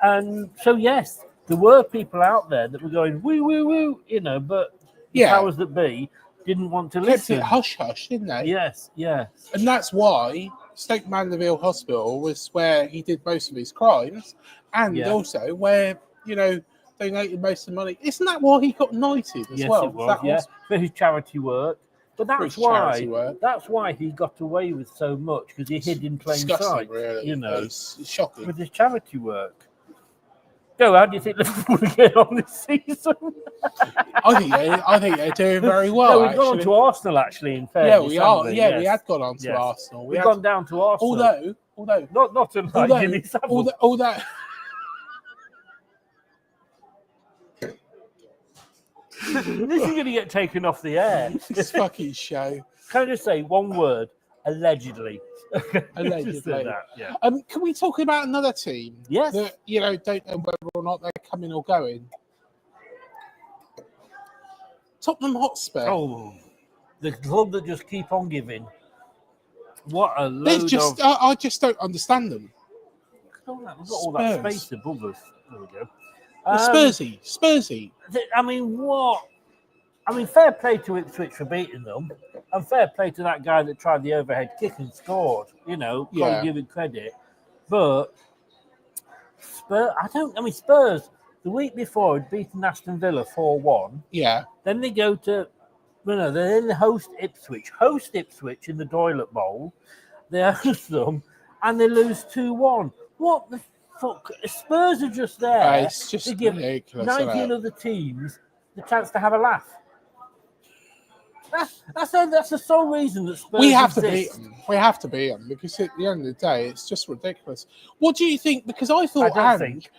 And so, yes, there were people out there that were going, woo, woo, woo, but the powers that be didn't want to listen. Kept it hush-hush, didn't they? Yes. And that's why Stoke Mandeville Hospital was where he did most of his crimes and also where, donated most of the money. Isn't that why he got knighted as well? It was, for his charity work. But that's why he got away with so much, because he hid in plain sight. Really. It's shocking. With his charity work. Joe, how do you think Liverpool will get on this season? I think they're doing very well. We've gone on to Arsenal, actually, in fairness. Yeah, we are. Yeah, we had gone on to Arsenal. We've gone down to Arsenal. Although not unlike Jimmy Savile. Although this is going to get taken off the air. This fucking show. Can I just say one word? Allegedly. Allegedly. That, can we talk about another team? Yes. That don't know whether or not they're coming or going. Tottenham Hotspur. Oh, the club that just keep on giving. What a load of... I just don't understand them. We've got all that space above us. There we go. Spursy. I mean, what? I mean, fair play to Ipswich for beating them, and fair play to that guy that tried the overhead kick and scored. You know, got to give it credit. But Spurs, the week before, had beaten Aston Villa 4-1. Yeah. Then they go to, they're in the host Ipswich in the Doylett Bowl. They host them, and they lose 2-1. What the fuck? Spurs are just there It's just to give ridiculous, 19 other teams the chance to have a laugh. That's the sole reason that Spurs We have to exist. beat them. We have to beat them because at the end of the day, it's just ridiculous. What do you think? Because I thought Ange,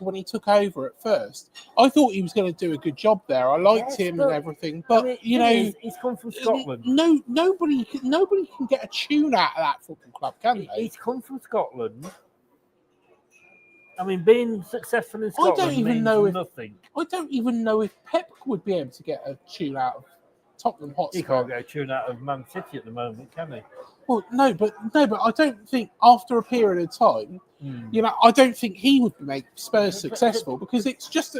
when he took over at first, I thought he was going to do a good job there. I liked him and everything, but he's come from Scotland. Nobody can get a tune out of that football club, can they? He's come from Scotland. I mean, being successful in Scotland means nothing. I don't even know if Pep would be able to get a tune out of Tottenham Hotspur. He can't get a tune out of Man City at the moment, can he? Well, no, but I don't think after a period of time, I don't think he would make Spurs successful because I just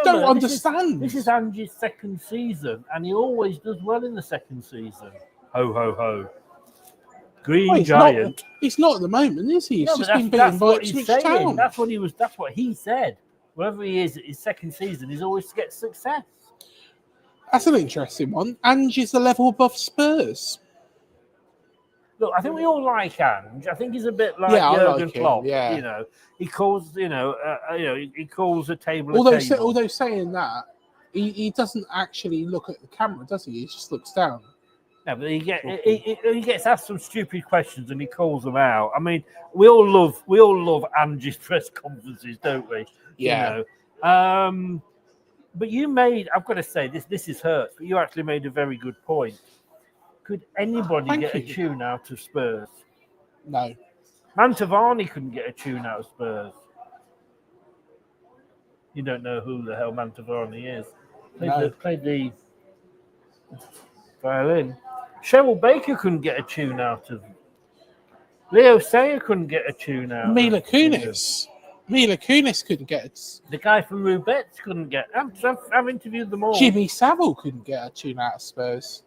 don't understand. This is Ange's second season, and he always does well in the second season. Ho ho ho! Green Giant. He's not at the moment, is he? He's just been beaten by Ipswich Town. That's what he said. Wherever he is, his second season, he's always to get success. That's an interesting one. Ange is a level above Spurs. Look, I think we all like Ange. I think he's a bit like Jurgen Klopp. Yeah. You know, he calls he calls a table. Although saying that, he doesn't actually look at the camera, does he? He just looks down. No, but he gets asked some stupid questions and he calls them out. I mean, we all love Ange's press conferences, don't we? Yeah. You know? But I've got to say, this is hurt, but you actually made a very good point. Could anybody get a tune out of Spurs? No. Mantovani couldn't get a tune out of Spurs. You don't know who the hell Mantovani is. Played the violin. Cheryl Baker couldn't get a tune out of. Leo Sayer couldn't get a tune out. Mila Kunis couldn't get it. The guy from Rubets couldn't get. I've interviewed them all. Jimmy Savile couldn't get a tune out of Spurs.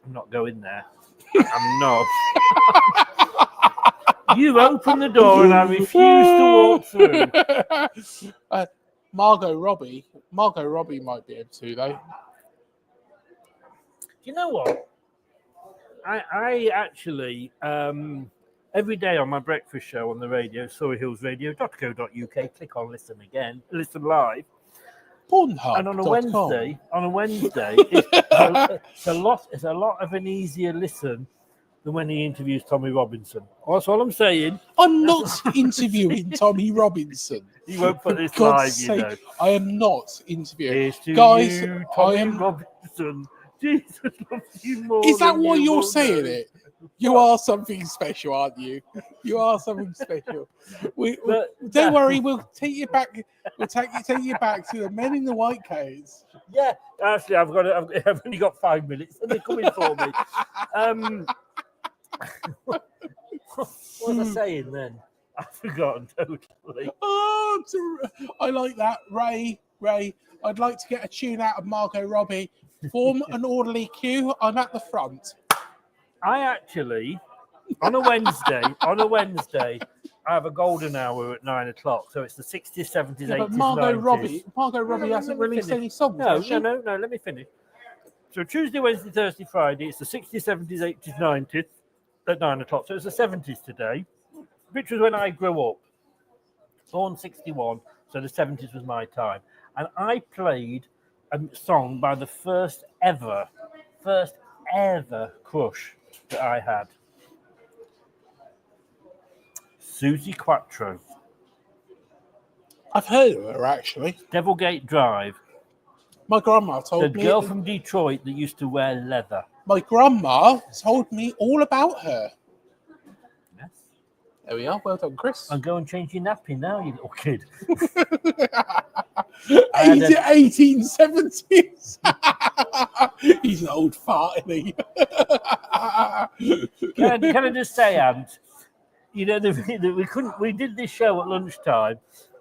I'm not going there. I'm not. You open the door and I refuse to walk through. Margot Robbie might be able to though. You know what? I actually every day on my breakfast show on the radio, surreyhillsradio.co.uk, click on listen live. Pornhub. And on a Wednesday, it's a lot of an easier listen than when he interviews Tommy Robinson. That's all I'm saying. I'm not interviewing Tommy Robinson. He won't put this live, you know. I am not interviewing. Guys, Tommy Robinson. Jesus loves you more. Is that why you're saying it? You are something special, aren't you? You are something special. Don't worry, we'll take you back. We'll take you back to the men in the white coats. Yeah, actually, I've only got 5 minutes, and they're coming for me. What was I saying then? I've forgotten totally. Oh, I like that, Ray. I'd like to get a tune out of Margot Robbie. Form an orderly queue. I'm at the front. I actually, on a Wednesday, I have a golden hour at 9 o'clock. So it's the 60s, 70s, 80s, but Margot 90s. Robbie hasn't released any songs. No, let me finish. So Tuesday, Wednesday, Thursday, Friday, it's the 60s, 70s, 80s, 90s at 9 o'clock. So it's the 70s today, which was when I grew up. Born 61, so the 70s was my time. And I played a song by the first ever crush that I had. Susie Quattro. I've heard of her, actually. Devilgate Drive. My grandma told me. The girl from Detroit that used to wear leather. My grandma told me all about her. Yes. There we are. Well done, Chris. And go and change your nappy now, you little kid. 1870s. He's an old fart, isn't he? Can I just say, Ant, you know, we did this show at lunchtime,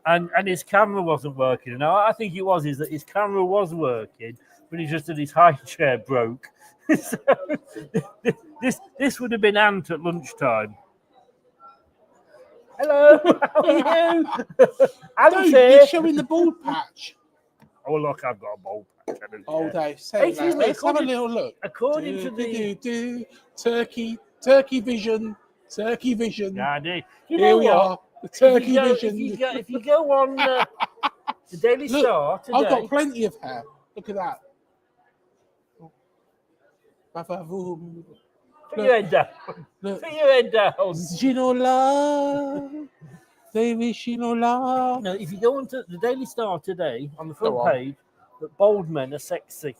and his camera wasn't working. Now I think it was is that his camera was working, but it's just that his high chair broke. So, this would have been Ant at lunchtime. Hello, how are you? Ant here. You're showing the bald patch. Oh look, I've got a bald patch. Oh, Dave, Excuse me, let's have a little look. According to the Turkey Vision. Daddy, Here we are, the Turkey Vision. If you go on the Daily Star today, I've got plenty of hair. Look at that. Put your head down. Look. Put your head down. Ginola. David Shinola. No, if you go onto the Daily Star today, on the front page, that bald men are sexy.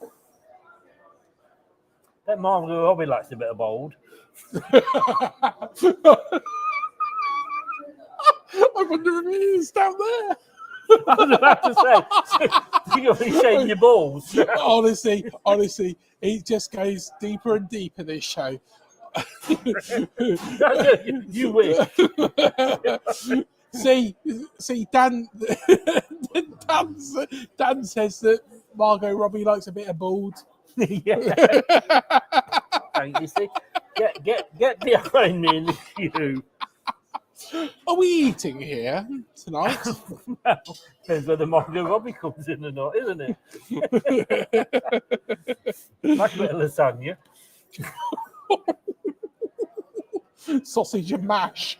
Bet Margot Robbie likes a bit of bold. I wonder if he is down there. I was about to say, you're going to be shaving your balls. honestly, it just goes deeper and deeper, this show. You wish. See, Dan says that Margot Robbie likes a bit of bald. Yeah. Thank you. See, get behind me in the queue. Are we eating here tonight? Well, depends whether Margot Robbie comes in or not, isn't it? Like a bit of lasagna. Sausage and mash.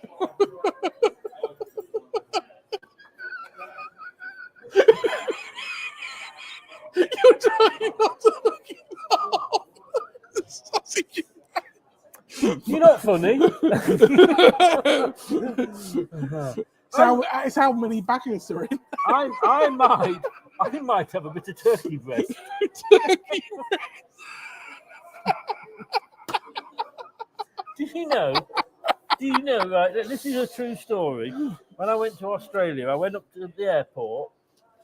You're trying not to look it up. Sausage and mash. You're not funny. It's how many baggers are in. I might have a bit of turkey breast. Do you know, right, this is a true story. When I went to Australia, I went up to the airport.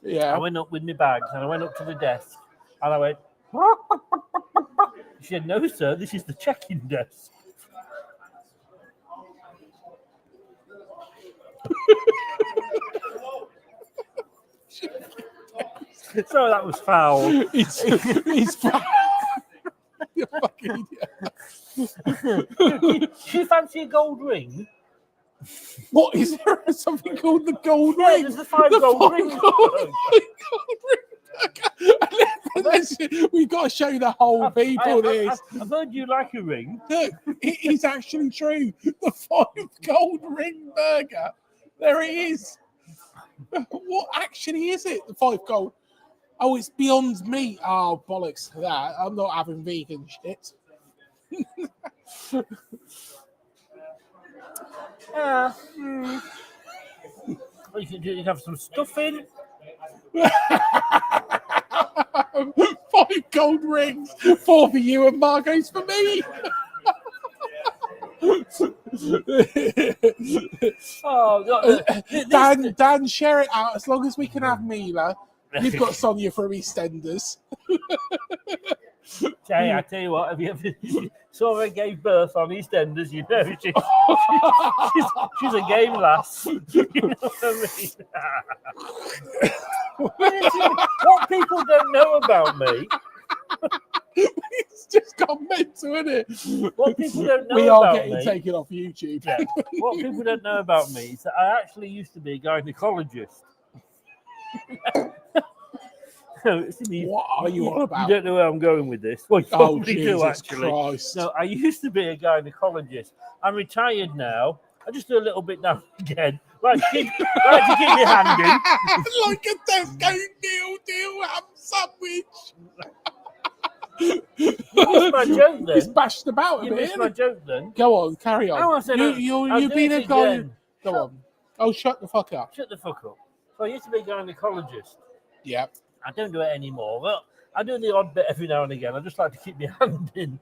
Yeah. I went up with my bags and I went up to the desk and I went, she said, no, sir, this is the check-in desk. Sorry, that was foul. He's foul. You fucking idiot. Do you fancy a gold ring? What, is there something called the gold ring? There's the five gold rings. We've got to show the whole people this. I've heard you like a ring. Look, it is actually true. The 5 gold ring burger. There it is. What actually is it? The 5 gold. Oh, it's Beyond Meat. Oh, bollocks to that. I'm not having vegan shit. Well, you can have some stuffing. 5 gold rings. 4 for you and Margot's for me. Dan, share it out. As long as we can have Mila, you've got Sonia from EastEnders. Jay, I tell you what, have you ever saw her gave birth on EastEnders? You know, she's a game lass. You know what I mean? What people don't know about me. It's just gone mental, isn't it? What people don't know we are about getting me, taken off YouTube. Yeah, what people don't know about me is that I actually used to be a gynecologist. What are you on about? You don't know where I'm going with this. Well, you probably do, actually. Christ. No, I used to be a gynecologist. I'm retired now. I just do a little bit now and again. Like to keep your hand in. Like a Tesco deal ham sandwich. You missed my joke then. It's bashed about a You bit. missed my joke then. Go on, carry on. No, I said you've been a guy. again. Go on. Oh, shut the fuck up. Shut the fuck up. So I used to be a gynecologist. Yeah. I don't do it anymore. Well, I do the odd bit every now and again. I just like to keep my hand in.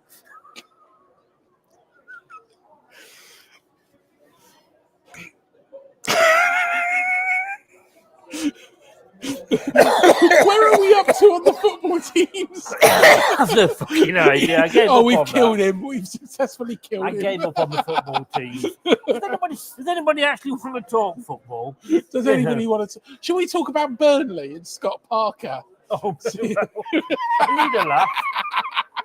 Where are we up to on the football teams? That's no fucking idea. I gave up We've on killed that. him. We've successfully killed I him. gave up on the football team. Does anybody actually want to talk football? Does anybody want to? Should we talk about Burnley and Scott Parker? Oh, I need a laugh.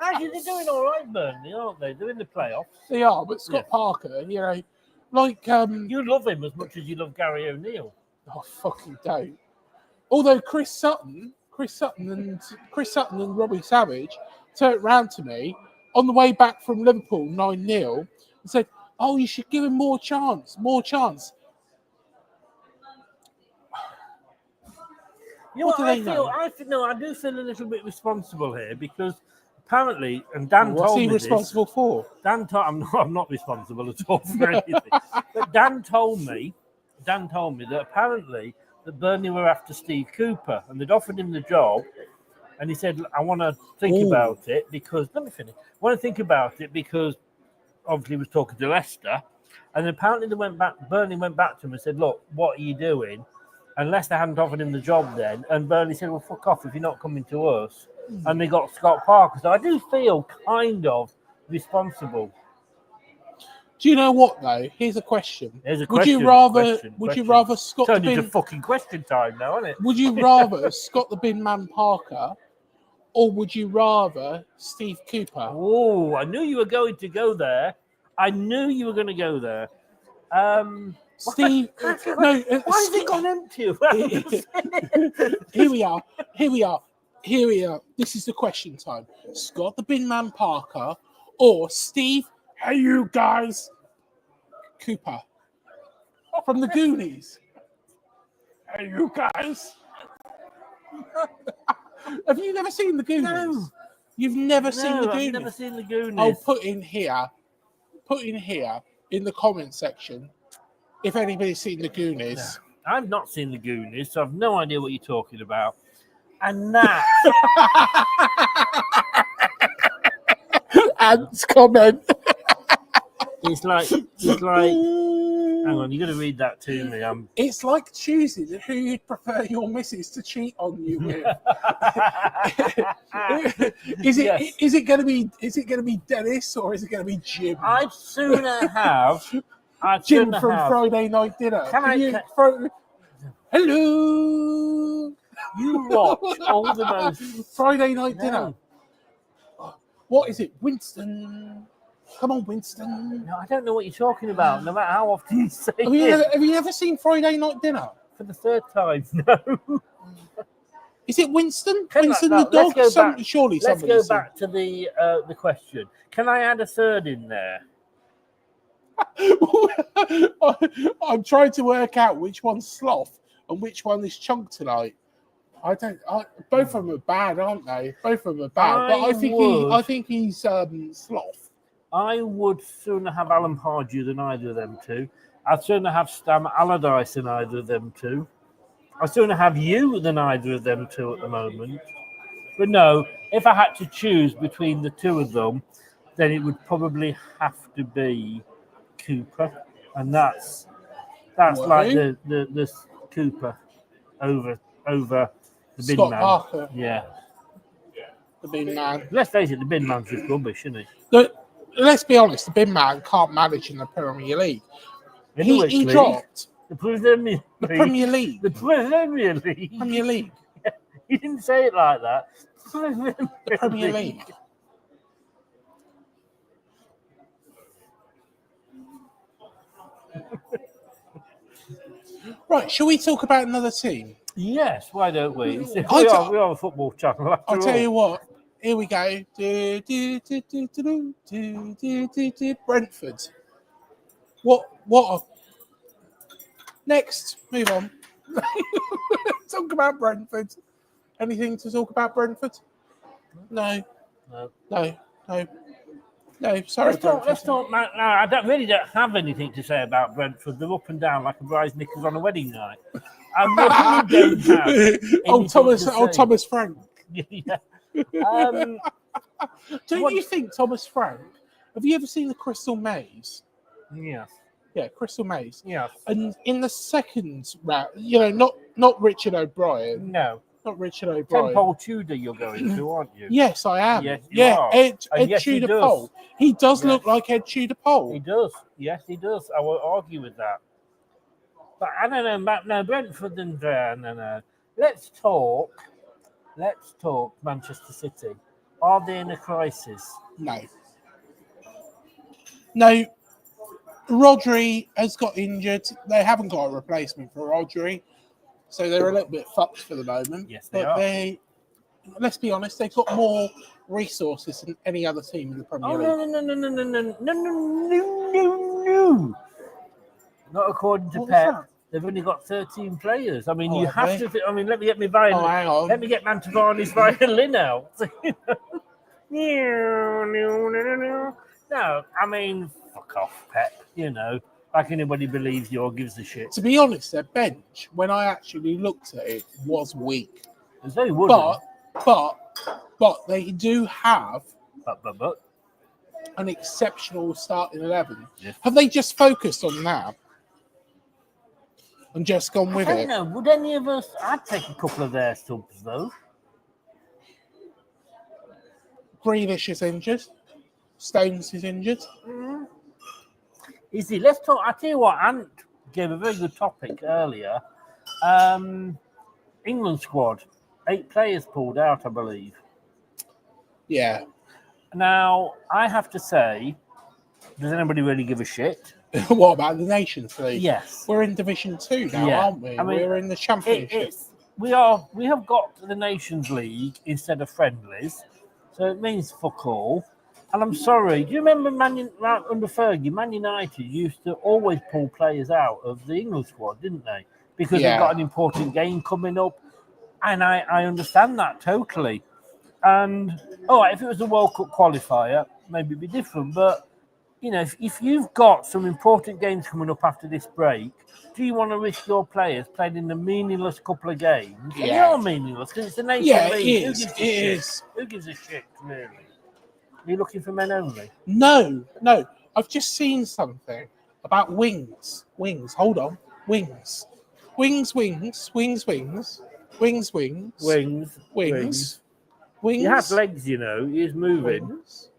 Actually, they're doing all right, Burnley, aren't they? They're in the playoffs. They are, but Scott Parker, you know, like You love him as much as you love Gary O'Neill. oh fucking don't. Although Chris Sutton and Robbie Savage turned round to me on the way back from Liverpool 9-0 and said, "Oh, you should give him more chance." You know What what, do they know? I do feel a little bit responsible here because apparently, and Dan What's told he me responsible for? I'm not responsible at all for anything. But Dan told me that apparently that Burnley were after Steve Cooper and they'd offered him the job, and he said, "I want to think about it because let me finish. I want to think about it because obviously he was talking to Leicester, and then apparently Burnley went back to him and said, look, what are you doing?" And Leicester hadn't offered him the job then, and Burnley said, "Well, fuck off if you're not coming to us." And they got Scott Parker. So I do feel kind of responsible. Do you know what though? Here's a question. Here's a Would you question. rather Scott the Turned into Bin? fucking question time now, isn't it? Would you rather Scott the Bin Man Parker, or would you rather Steve Cooper? Oh, I knew you were going to go there. Steve, no. Why has it gone empty? Here we are. This is the question time. Scott the Bin Man Parker or Steve, hey you guys, Cooper from the Goonies. Hey you guys. Have you never seen the Goonies? No. You've never seen the Goonies? I've never seen the Goonies. I'll put in here in the comment section if anybody's seen the Goonies. No, I've not seen the Goonies, so I've no idea what you're talking about. And that Ant's comment. it's like hang on, you're gonna read that to me. It's like choosing who you'd prefer your missus to cheat on you with. Is it gonna be Dennis or is it gonna be Jim? I'd sooner have Jim from Friday Night Dinner. Hello. You watch all the most Friday Night Dinner. What is it, Winston? Come on, Winston. No, I don't know what you're talking about. No matter how often you say Have you ever seen Friday Night Dinner? For the third time, no. Is it Winston? Winston the dog? Surely let's somebody. Go back to the question. Can I add a third in there? I'm trying to work out which one's Sloth and which one is Chunk tonight. Both of them are bad, aren't they? Both of them are bad. But I think he's Sloth. I would sooner have Alan Pardew than either of them two. I'd sooner have Stam Allardyce than either of them two. I'd sooner have you than either of them two at the moment. But no, if I had to choose between the two of them, then it would probably have to be Cooper, and that's like the Cooper over the bin Scott man. Parker. Yeah, The bin man. let's face it, the bin man's just rubbish, isn't he? Let's be honest, the bin man can't manage in the Premier League. He dropped the Premier League. The Premier League. Premier League. He didn't say it like that. The Premier League. Right, shall we talk about another team? Yes, why don't we? We I'll are a football channel. I'll tell you what. Here we go. Brentford. What? Next, move on. Talk about Brentford. Anything to talk about Brentford? No. Sorry, Let's talk. No, I don't have anything to say about Brentford. They're up and down like a bride's knickers on a wedding night. I really don't have Thomas Frank. Yeah. Don't you think Thomas Frank? Have you ever seen the Crystal Maze? Yes. Yeah, Crystal Maze. Yes. And in the second round, not Richard O'Brien. No. not Richard O'Brien. Paul Tudor you're going to, aren't you? Yes, I am. Yes, you are. Ed Yes, he Tudor does. Pole. He does Yes. look like Ed Tudor Pole. He does. Yes, he does. I won't argue with that. But I don't know, no, Brentford and no. Let's talk Manchester City. Are they in a crisis? No. No. Rodri has got injured. They haven't got a replacement for Rodri. So they're a little bit fucked for the moment. Yes, they are. Let's be honest, they've got more resources than any other team in the Premier League. No. Not according to What was Pep. that? They've only got 13 players. I mean, you have have they? to. I mean, let me get my violin. Oh, hang on. Let me get Mantovani's violin out. No, I mean, fuck off, Pep. You know, like anybody believes you or gives a shit. To be honest, their bench, when I actually looked at it, was weak. It's very wooden. But they do have But. an exceptional starting 11. Yes. Have they just focused on that and just gone with I it? don't know. Would any of us? I'd take a couple of their subs though. Grealish is injured. Stones is injured. Easy. Let's talk. I tell you what. Ant gave a very good topic earlier. England squad. 8 players pulled out, I believe. Yeah. Now, I have to say, does anybody really give a shit? What about the Nations League? Yes. We're in Division 2 now, Yeah. aren't we? I mean, we're in the Championship. We have got the Nations League instead of friendlies, so it means fuck all. And I'm sorry, do you remember under Fergie, Man United used to always pull players out of the England squad, didn't they? Because they've got an important game coming up. And I understand that totally. And if it was a World Cup qualifier, maybe it'd be different. But you know, if you've got some important games coming up after this break, do you want to risk your players playing in a meaningless couple of games? Yeah. And they are meaningless because it's the Nations Yeah, League. it is. Who gives a shit, really? Are you looking for men only? No. I've just seen something about wings. Wings. Hold on. Wings. Wings. He has legs, you know. He's moving. Wings.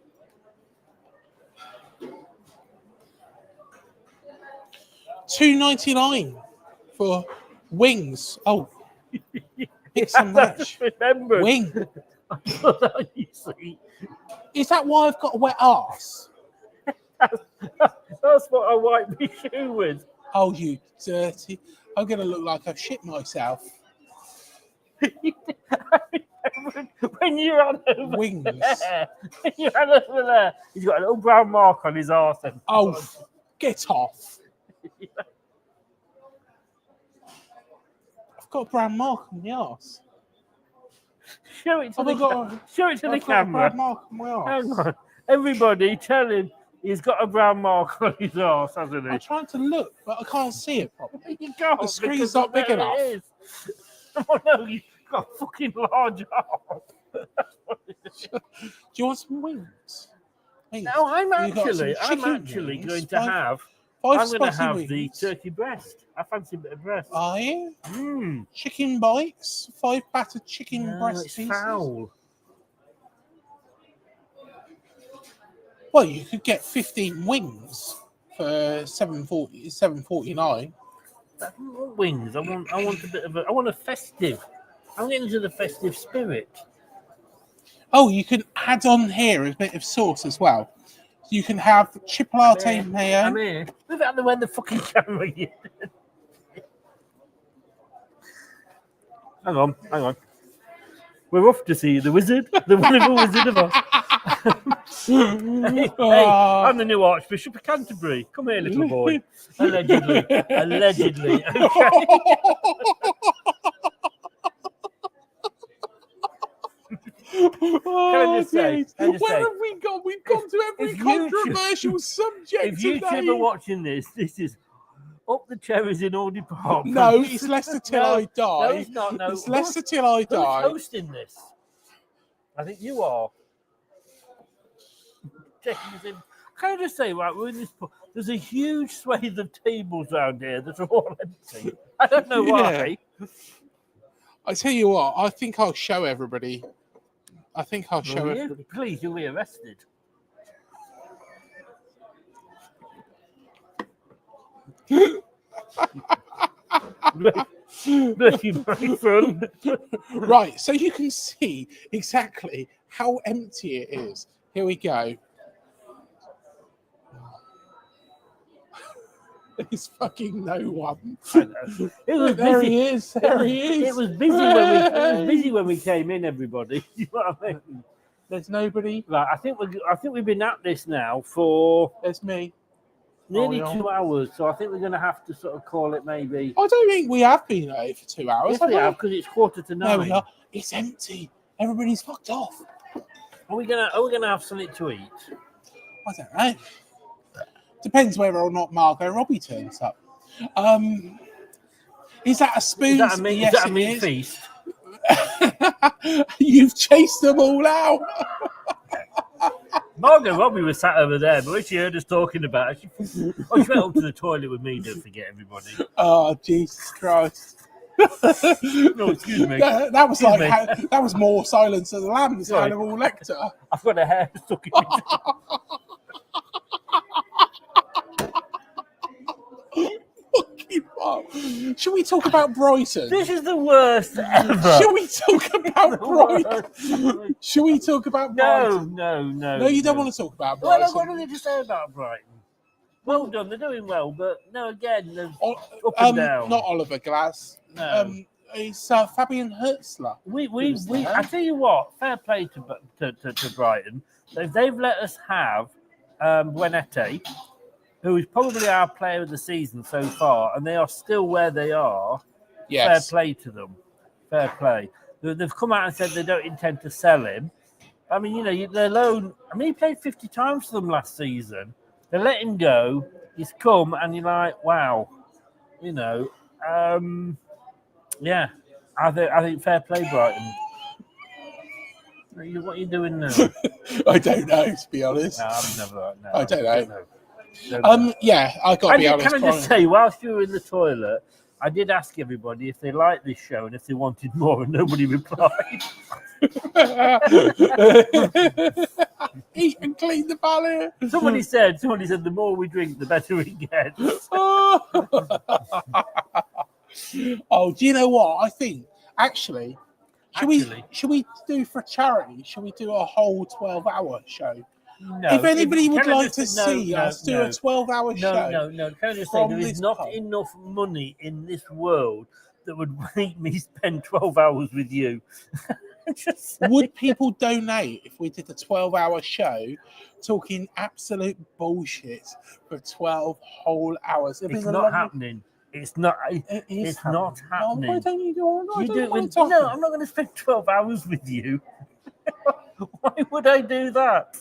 $2.99 for wings. Oh, mix and match. Remember, Wing. you see, Is that why I've got a wet arse? that's what I wipe my shoe with. Oh, you dirty! I'm gonna look like I've shit myself. When you ran over Wings. there, he's got a little brown mark on his arse. Oh, get off! I've got a brown mark on my arse. Show it to the I've got a camera. brown mark on my arse. Hang on. Everybody, tell him he's got a brown mark on his arse, hasn't he? I'm trying to look, but I can't see it properly. You can't. The screen's because not big there enough. it is. Oh no, you've got a fucking large arse. Do you want some wings? Wings. No, I'm You got some actually chicken wings, going to five- have. Five I'm going to spicy have wings. the turkey breast. I fancy a bit of breast. Are you? Mmm. Chicken bites, 5 battered chicken breast It's pieces. foul. Well, you could get 15 wings for $7.49. I don't want wings. I want a bit of I want a festive. I'm getting into the festive spirit. Oh, you can add on here a bit of sauce as well. You can have chipotle mayo. I'm here. Move out of the way of the fucking camera. Hang on. We're off to see the wizard, the wonderful Wizard of Oz. Hey, I'm the new Archbishop of Canterbury. Come here, little boy. Allegedly. Okay. Can I just say, Where have we gone? We've gone to every if YouTube- controversial subject if YouTube today. are watching this is up the cherries in all departments. No, it's Leicester till I die. No, it's not. No, It's Leicester till I Who's die. hosting this? I think you are. Checking this in. Can I just say, right, we're in this. There's a huge swathe of tables around here that are all empty. I don't know why. I tell you what, I think I'll show everybody. Will you? Please, you'll be arrested. Bless you, my son. Right, so you can see exactly how empty it is. Here we go. There's fucking no one. It was There busy. he is. There he is. It was busy when we came in. Everybody, you know what I mean? There's nobody. Right, I think we've been at this now for There's me. nearly Oh, yeah. 2 hours. So I think we're going to have to sort of call it maybe. I don't think we have been at it for 2 hours. Yes, we have, because it's 9:45. There we are. It's empty. Everybody's fucked off. Are we gonna have something to eat? I don't know. Depends whether or not Margot Robbie turns up. Is that a spoon? Is that a meat, Yes, is that a it meat is. feast? You've chased them all out. Margot Robbie was sat over there, but when she heard us talking about it, she went up to the toilet with me. Don't forget, everybody. Oh, Jesus Christ. No, excuse me. That was Excuse like me. that was more Silence of the Lambs, Sorry. Hannibal Lecter. I've got a hair stuck in me. Fucking fuck. Should we talk about Brighton? This is the worst ever. Should we talk about Brighton? Should we talk about Brighton? No. No, you don't want to talk about Well, Brighton. what do we to say about Brighton? Well done, they're doing well, but no, again, there's up and down. Not Oliver Glass. No. It's Fabian Hertzler. I tell you what, fair play to Brighton. They've let us have Buenete, who is probably our player of the season so far, and they are still where they are. Yes. Fair play to them. Fair play. They've come out and said they don't intend to sell him. I mean, you know, their loan. I mean, he played 50 times for them last season. They let him go. He's come, and you're like, wow. You know, yeah. I think fair play, Brighton. What are you doing now? I don't know, to be honest. No, I've never. No, I don't know. Don't know. Yeah, I got to be honest. Can I just say, whilst you were in the toilet, I did ask everybody if they liked this show and if they wanted more, and nobody replied. Eat and clean the ballot. Somebody said the more we drink, the better it gets. Oh, do you know what? I think actually, should we do for charity? Should we do a whole 12-hour show? No. If anybody would Can I like just- to see us do a 12-hour show, No. Can I just say from there is this not pub. enough money in this world that would make me spend 12 hours with you. Just saying. would people donate if we did a 12-hour show talking absolute bullshit for 12 whole hours? It's not happening. It's not. It's not happening. Why don't you do it? You do it with. No, I'm not going to spend 12 hours with you. Why would I do that?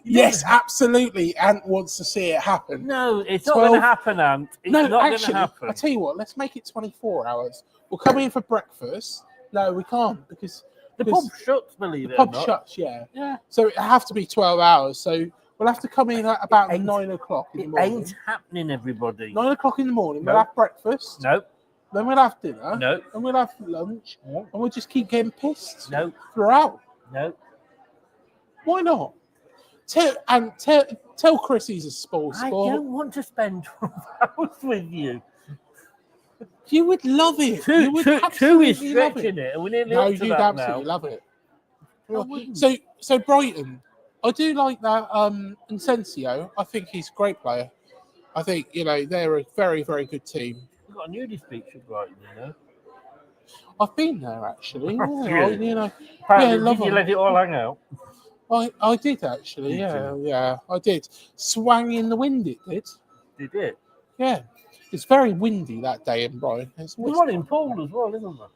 Yes, absolutely. Ant wants to see it happen. No, it's not going to happen, Ant. It's not going to happen. I tell you what, let's make it 24 hours. We'll come in for breakfast. No, we can't because The pub shuts, believe the it pub or not. shuts, yeah. Yeah. So it have to be 12 hours. So we'll have to come in at about ain't- 9 o'clock in the It morning. ain't happening, everybody. 9 o'clock in the morning, No. we'll have breakfast. No, Then we'll have dinner. No. And we'll have lunch. No. And we'll just keep getting pissed no, throughout. no. Why not? Tell Chris he's a sport. I don't want to spend 12 hours with you. You would love it. You would Two is absolutely love stretching it, and we're nearly No, up to you'd that absolutely now. love it. I wouldn't. So Brighton, I do like that. Incensio, I think he's a great player. I think they're a very, very good team. We've got a nudie speech at Brighton, you know. I've been there actually. Really? Yeah, Apparently, love did you them. let it all hang out? I did actually. Did Yeah, I did. Swang in the wind, it did. Did it? Yeah, it's very windy that day in Brighton. There's one in Poole as well, isn't there?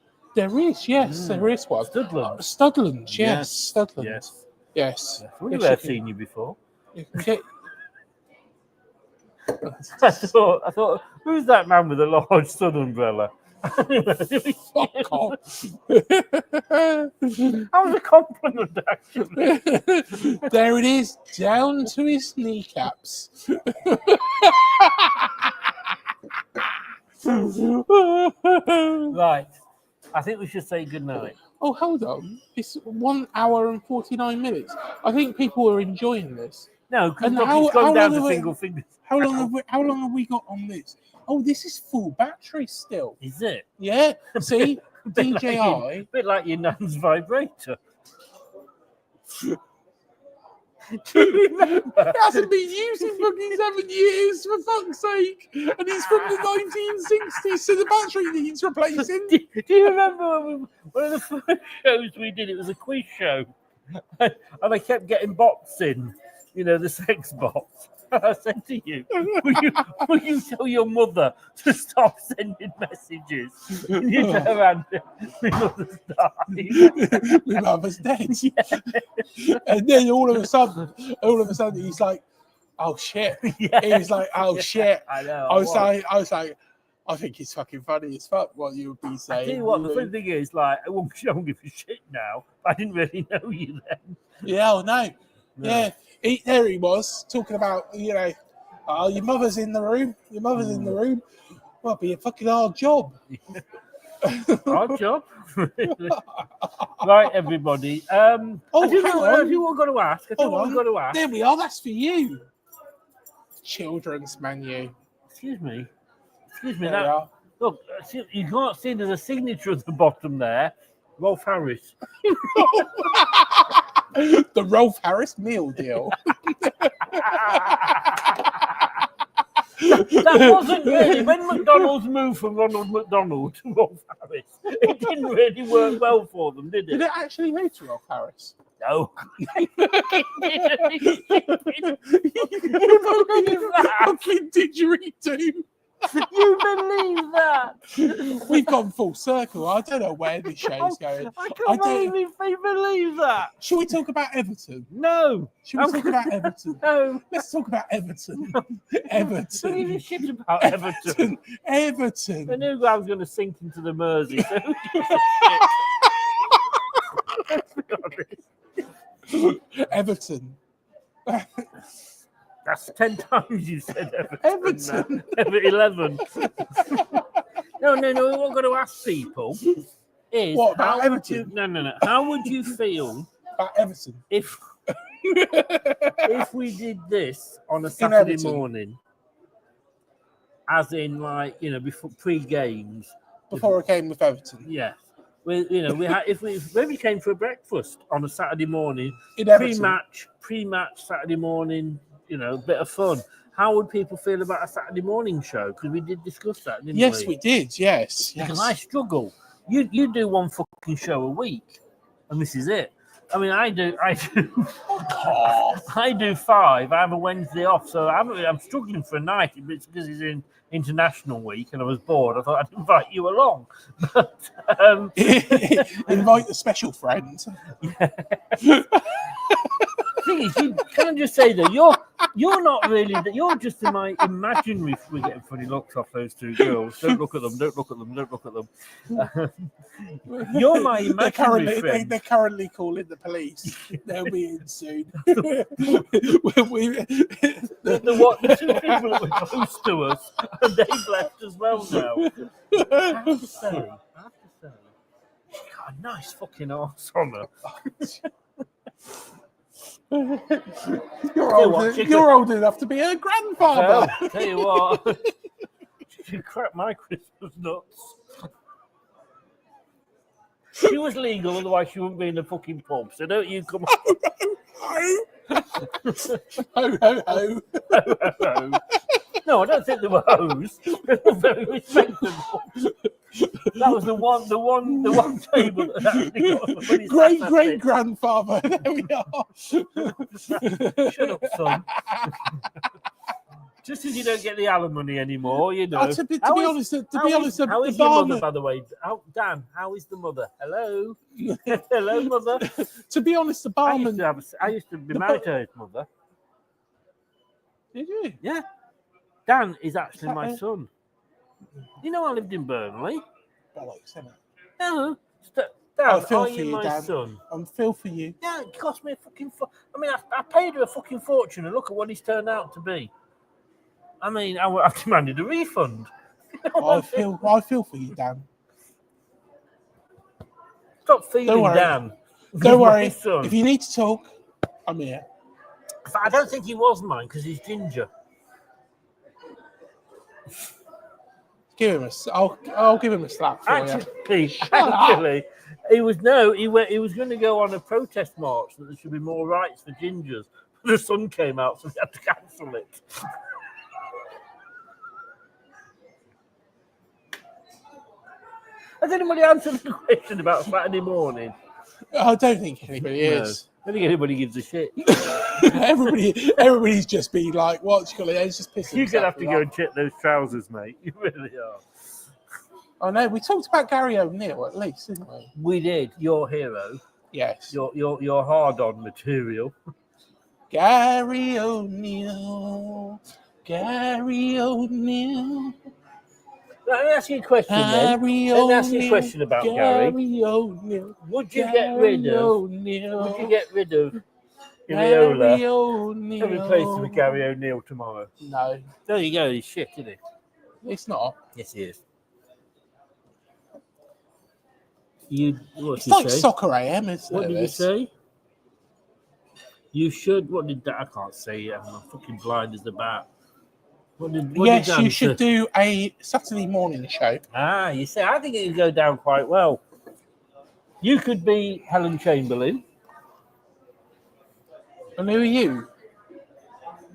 There is, yes, there is one. Studland. Studland, yes, Studland. Yes. Yes. Wouldn't Yes, have you seen you before. can get- I thought, who's that man with a large sun umbrella? Fuck off. That was a compliment, actually. There it is, down to his kneecaps. Right. I think we should say good night. Oh, hold on. It's 1 hour and 49 minutes. I think people are enjoying this. No, because And it's gone down to have we- single fingers. How long have we got on this? Oh, this is full battery still. Is it? Yeah. See, Bit DJI. Like bit like your nan's vibrator. Do you remember? It hasn't been used in fucking 7 years, for fuck's sake. And it's from the 1960s, so the battery needs replacing. Do you remember when one of the first shows we did? It was a quiz show, and I kept getting bots in, the sex bots. And I said to you, will you tell your mother to stop sending messages? And you turn around, my mother's died. My mother's dead. Yeah. And then all of a sudden, he's like, "Oh shit!" Yeah. He was like, "Oh shit!" I know. I was like, I think it's fucking funny as fuck what you would be saying. I tell you what, the funny thing is, like, I won't give a shit now. I didn't really know you then. Yeah, oh no. No. Yeah. There he was talking about, oh, your mother's in the room. Your mother's in the room. Well, it'd be a fucking hard job. Hard job. Right, everybody. I think we're going to ask. There we are. That's for you. Children's menu. Excuse me. There we are. Look, you can't see there's a signature at the bottom there. Rolf Harris. The Rolf Harris meal deal. That wasn't really, when McDonald's moved from Ronald McDonald to Rolf Harris, it didn't really work well for them, did it? Did it actually move to Rolf Harris? No. Fucking didgeridoo. You believe that? We've gone full circle. I don't know where this show's going. I can't believe that. Shall we talk about Everton? No. Shall we talk about Everton? No. Let's talk about Everton. Don't Everton. even shit about Everton. Everton. I knew I was going to sink into the Mersey. So who gives a shit? Let's be honest. Everton. That's 10 times you said Everton. Everton. Ever 11. No. What we're going to ask people is, What about how would you, Everton? no. How would you feel About Everton. if we did this on a Saturday Everton. morning, as in, like, before pre-games? Before a game with Everton. Yeah. We had if we came for a breakfast on a Saturday morning, In Everton. pre-match Saturday morning, bit of fun. How would people feel about a Saturday morning show? Because we did discuss that, didn't we? Yes, we did. Yes. Because I struggle. You do one fucking show a week, and this is it. I mean, I do. I do 5. I have a Wednesday off, so I'm struggling for a night. It's because it's in international week, and I was bored. I thought I'd invite you along. But Invite the special friend. Thing is, can I just say that you're not really that. You're just in my imaginary. We're getting funny looks off those two girls. Don't look at them. Don't look at them. Don't look at them. You're my imaginary friend. They're currently calling the police. They'll be in soon. The two people that were close to us, and they've left as well now. I have to say, she got a nice fucking arse on her. You're old enough to be her grandfather. Well, tell you what, she cracked my Christmas nuts. She was legal, otherwise she wouldn't be in the fucking pub. So don't you come on. Ho, ho, ho. No, I don't think they were hoes. They were very respectable. That was the one table that actually got Great grandfather. There we are. Shut up, son. Just as you don't get the alimony anymore, To be honest, how is your mother, by the way? Dan, how is the mother? Hello, hello, mother. To be honest, the barman. I used to be married to his mother. Did you? Yeah. Dan is actually my son. You know I lived in Burnley. No. Dan, I feel are for you you, my Dan. son? I feel for you. Yeah, it cost me a fucking... I mean, I paid her a fucking fortune, and look at what he's turned out to be. I mean, I've demanded a refund. I feel for you, Dan. stop feeding Don't worry. Dan. Don't My worry. son. If you need to talk, I'm here. I don't think he was mine because he's ginger. Give him I'll give him a slap for you. Actually, he was going to go on a protest march that there should be more rights for gingers. The sun came out, so we had to cancel it. Has anybody answered the question about Saturday morning? I don't think anybody is. I don't think anybody gives a shit. Everybody's just been like, what do you call it? It's just pissing. You're going to have to go and check those trousers, mate. You really are. I know. We talked about Gary O'Neill at least, didn't we? We did. Your hero. Yes. Your hard-on material. Gary O'Neill. Gary O'Neill. Let me ask you a question then. Let me ask you a question about Gary. O'Neill. Would you get rid of Iriola and replace him with Gary O'Neill tomorrow? No. There you go. He's shit, isn't he? It's not. Yes, he is. It's like Soccer AM, isn't it? What did you say? You should. What did that? I can't say it. I'm fucking blind as the bat. Yes, you should do a Saturday morning show. Ah, you see, I think it would go down quite well. You could be Helen Chamberlain. And who are you?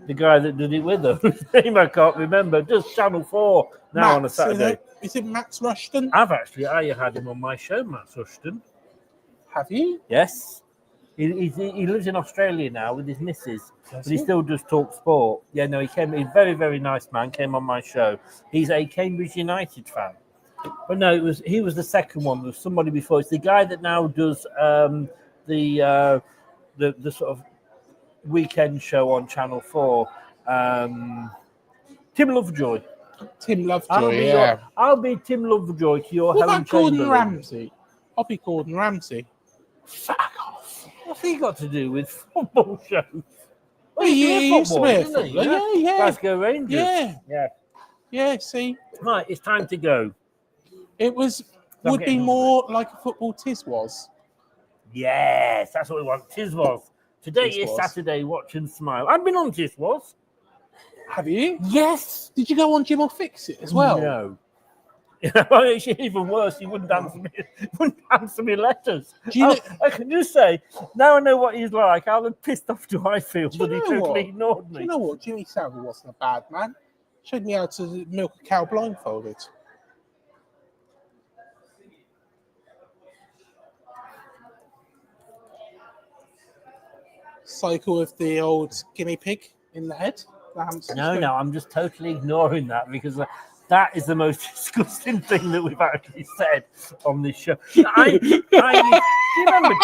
The guy that did it with her. His name I can't remember. Just Channel 4 now on a Saturday. Is it Max Rushton? I had him on my show, Max Rushton. Have you? Yes. He lives in Australia now with his missus, but he still does talk sport. Yeah, no, he's a very, very nice man, came on my show. He's a Cambridge United fan. But no, he was the second one. There was somebody before. It's the guy that now does the sort of weekend show on Channel 4. Tim Lovejoy. Tim Lovejoy, I'll be Tim Lovejoy to your What Helen about Gordon Chamberlain. Ramsay? I'll be Gordon Ramsay. Fuck off. What's he got to do with football shows? Well, he used to be a footballer. Yeah. Glasgow Rangers. Yeah. Yeah, see? Right, it's time to go. It would be more like a football Tiz was. Yes, that's what we want. Tiz was. Today is Saturday, watch and smile. I've been on Tiz was. Have you? Yes. Did you go on Jim or Fix It as well? No. It's even worse. He wouldn't answer me letters. I can just say, now I know what he's like. How pissed off do I feel that he totally ignored me? Do you know what? Jimmy Savile wasn't a bad man. Showed me how to milk a cow blindfolded. Cycle with the old guinea pig in the head. No, I'm just totally ignoring that because that is the most disgusting thing that we've actually said on this show. Do you remember?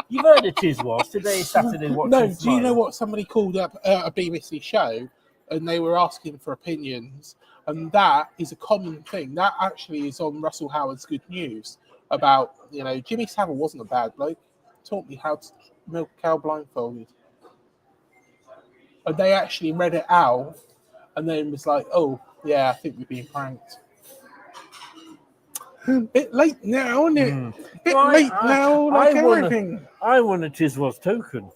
You've heard of Tiz was today, Saturday. No, do you know what? Somebody called up a BBC show and they were asking for opinions, and that is a common thing. That actually is on Russell Howard's Good News about, Jimmy Savile wasn't a bad bloke. Taught me how to milk a cow blindfolded. And they actually read it out and then was like, oh, yeah, I think we're being pranked. Bit late now, isn't it? Bit late now, like everything. I won a Tiz was token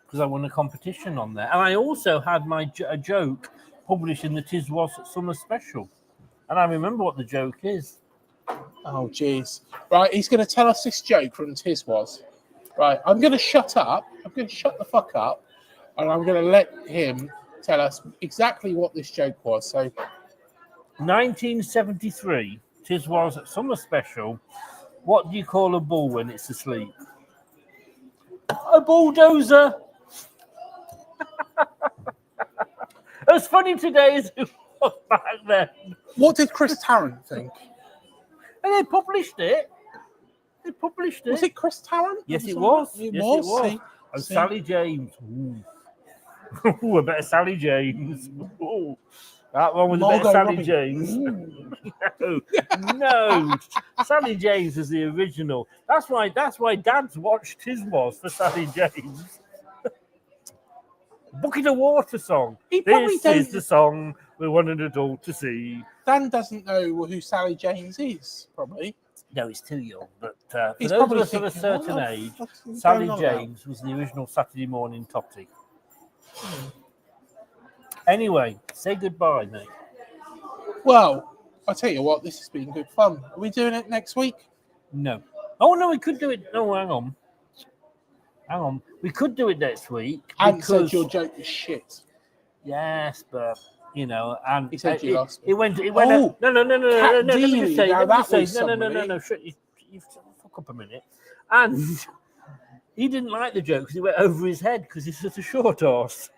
because I won a competition on there. And I also had a joke published in the Tiz was Summer Special. And I remember what the joke is. Oh, jeez. Right, he's going to tell us this joke from Tiz was. Right, I'm going to shut up. I'm going to shut the fuck up. And I'm going to let him tell us exactly what this joke was. So, 1973, Tiz was Summer Special. What do you call a bull when it's asleep? A bulldozer. As funny today as it was back then. What did Chris Tarrant think? And they published it. Was it Chris Tarrant? Yes, it was. It was. See? And Sally James. Ooh, a better Sally James. Ooh. That one was a better Sally James. No. Sally James is the original. That's why Dad's watched Tiz was for Sally James. Bucket of Water song. This is the song We wanted it all to see. Dan doesn't know who Sally James is, probably. No, he's too young. But for He's those of probably us of a thinking, what certain the age, fuck is Sally going on about? James was the original Saturday morning totty. Anyway, say goodbye, mate. Well, I'll tell you what, this has been good fun. Are we doing it next week? No. Oh, no, we could do it. No, hang on. Hang on. We could do it next week. And said because- your joke was shit. Yes, but you know, and He said you lost. It went. Oh, out. No. Let me Cat just Dealey. say. Now Let me that just say. was No. somebody. Shut you fuck up a minute. And he didn't like the joke because he went over his head because he's such a short horse.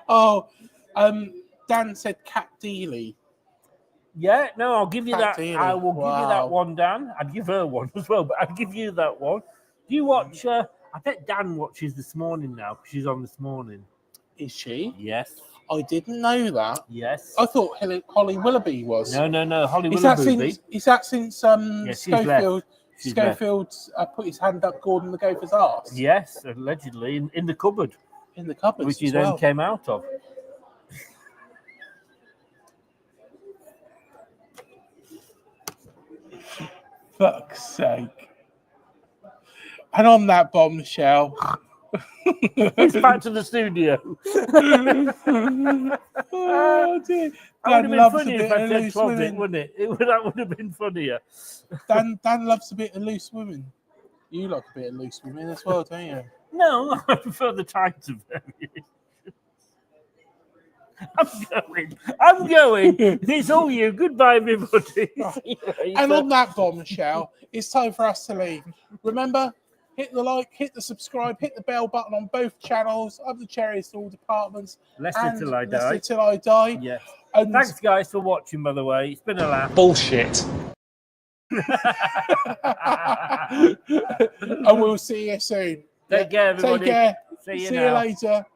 Oh, Dan said Cat Dealey. Yeah, no, I'll give you Cat that. Dealey. I will give you that Wow. one, Dan. I'd give her one as well, but I'd give you that one. Do you watch? I bet Dan watches This Morning now because she's on This Morning. Is she? Yes. I didn't know that. Yes. I thought Holly Willoughby was. No. Holly Is that Willoughby. since she's Schofield? She's Schofield put his hand up Gordon the Gopher's arse Yes, allegedly in the cupboard, in the cupboard, which he as then well. came out of. Fuck's sake! And on that bombshell, It's back to the studio. oh dear. That would have Dan been loves a funny bit if I of said loose closet, women. wouldn't it? That would have been funnier. Dan loves a bit of loose women. You like a bit of loose women as well, don't you? No, I prefer the tighter variation. I'm going. It's all you. Goodbye, everybody. See you later. And on that bombshell, it's time for us to leave. Remember, hit the like, hit the subscribe, hit the bell button on both channels of the Cherries to all departments. Leicester and till I Leicester die. till I die. Yes. And Thanks, guys, for watching, by the way. It's been a laugh. bullshit. And we'll see you soon. Take care, everybody. Take care. See you See now. you later.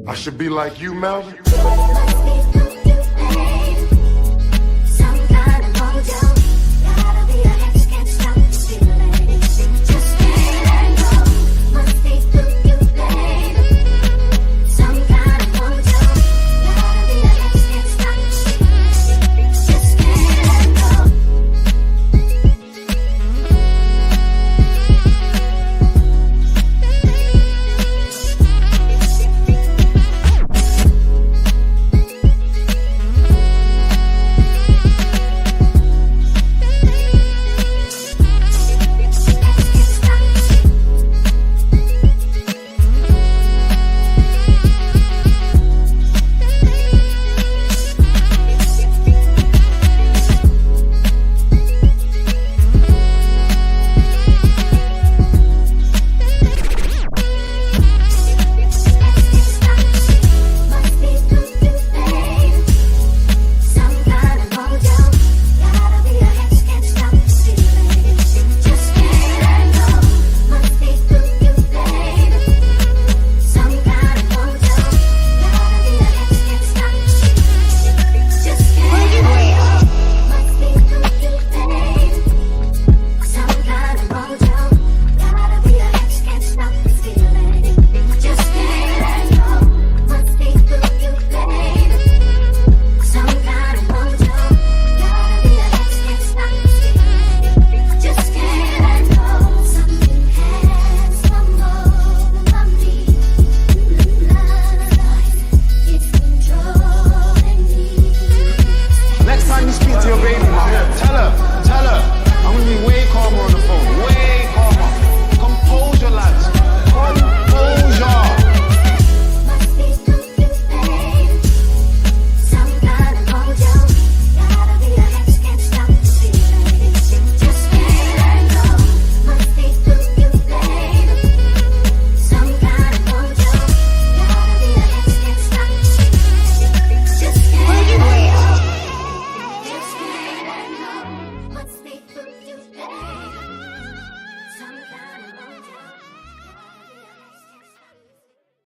I should be like you, Melvin. Must be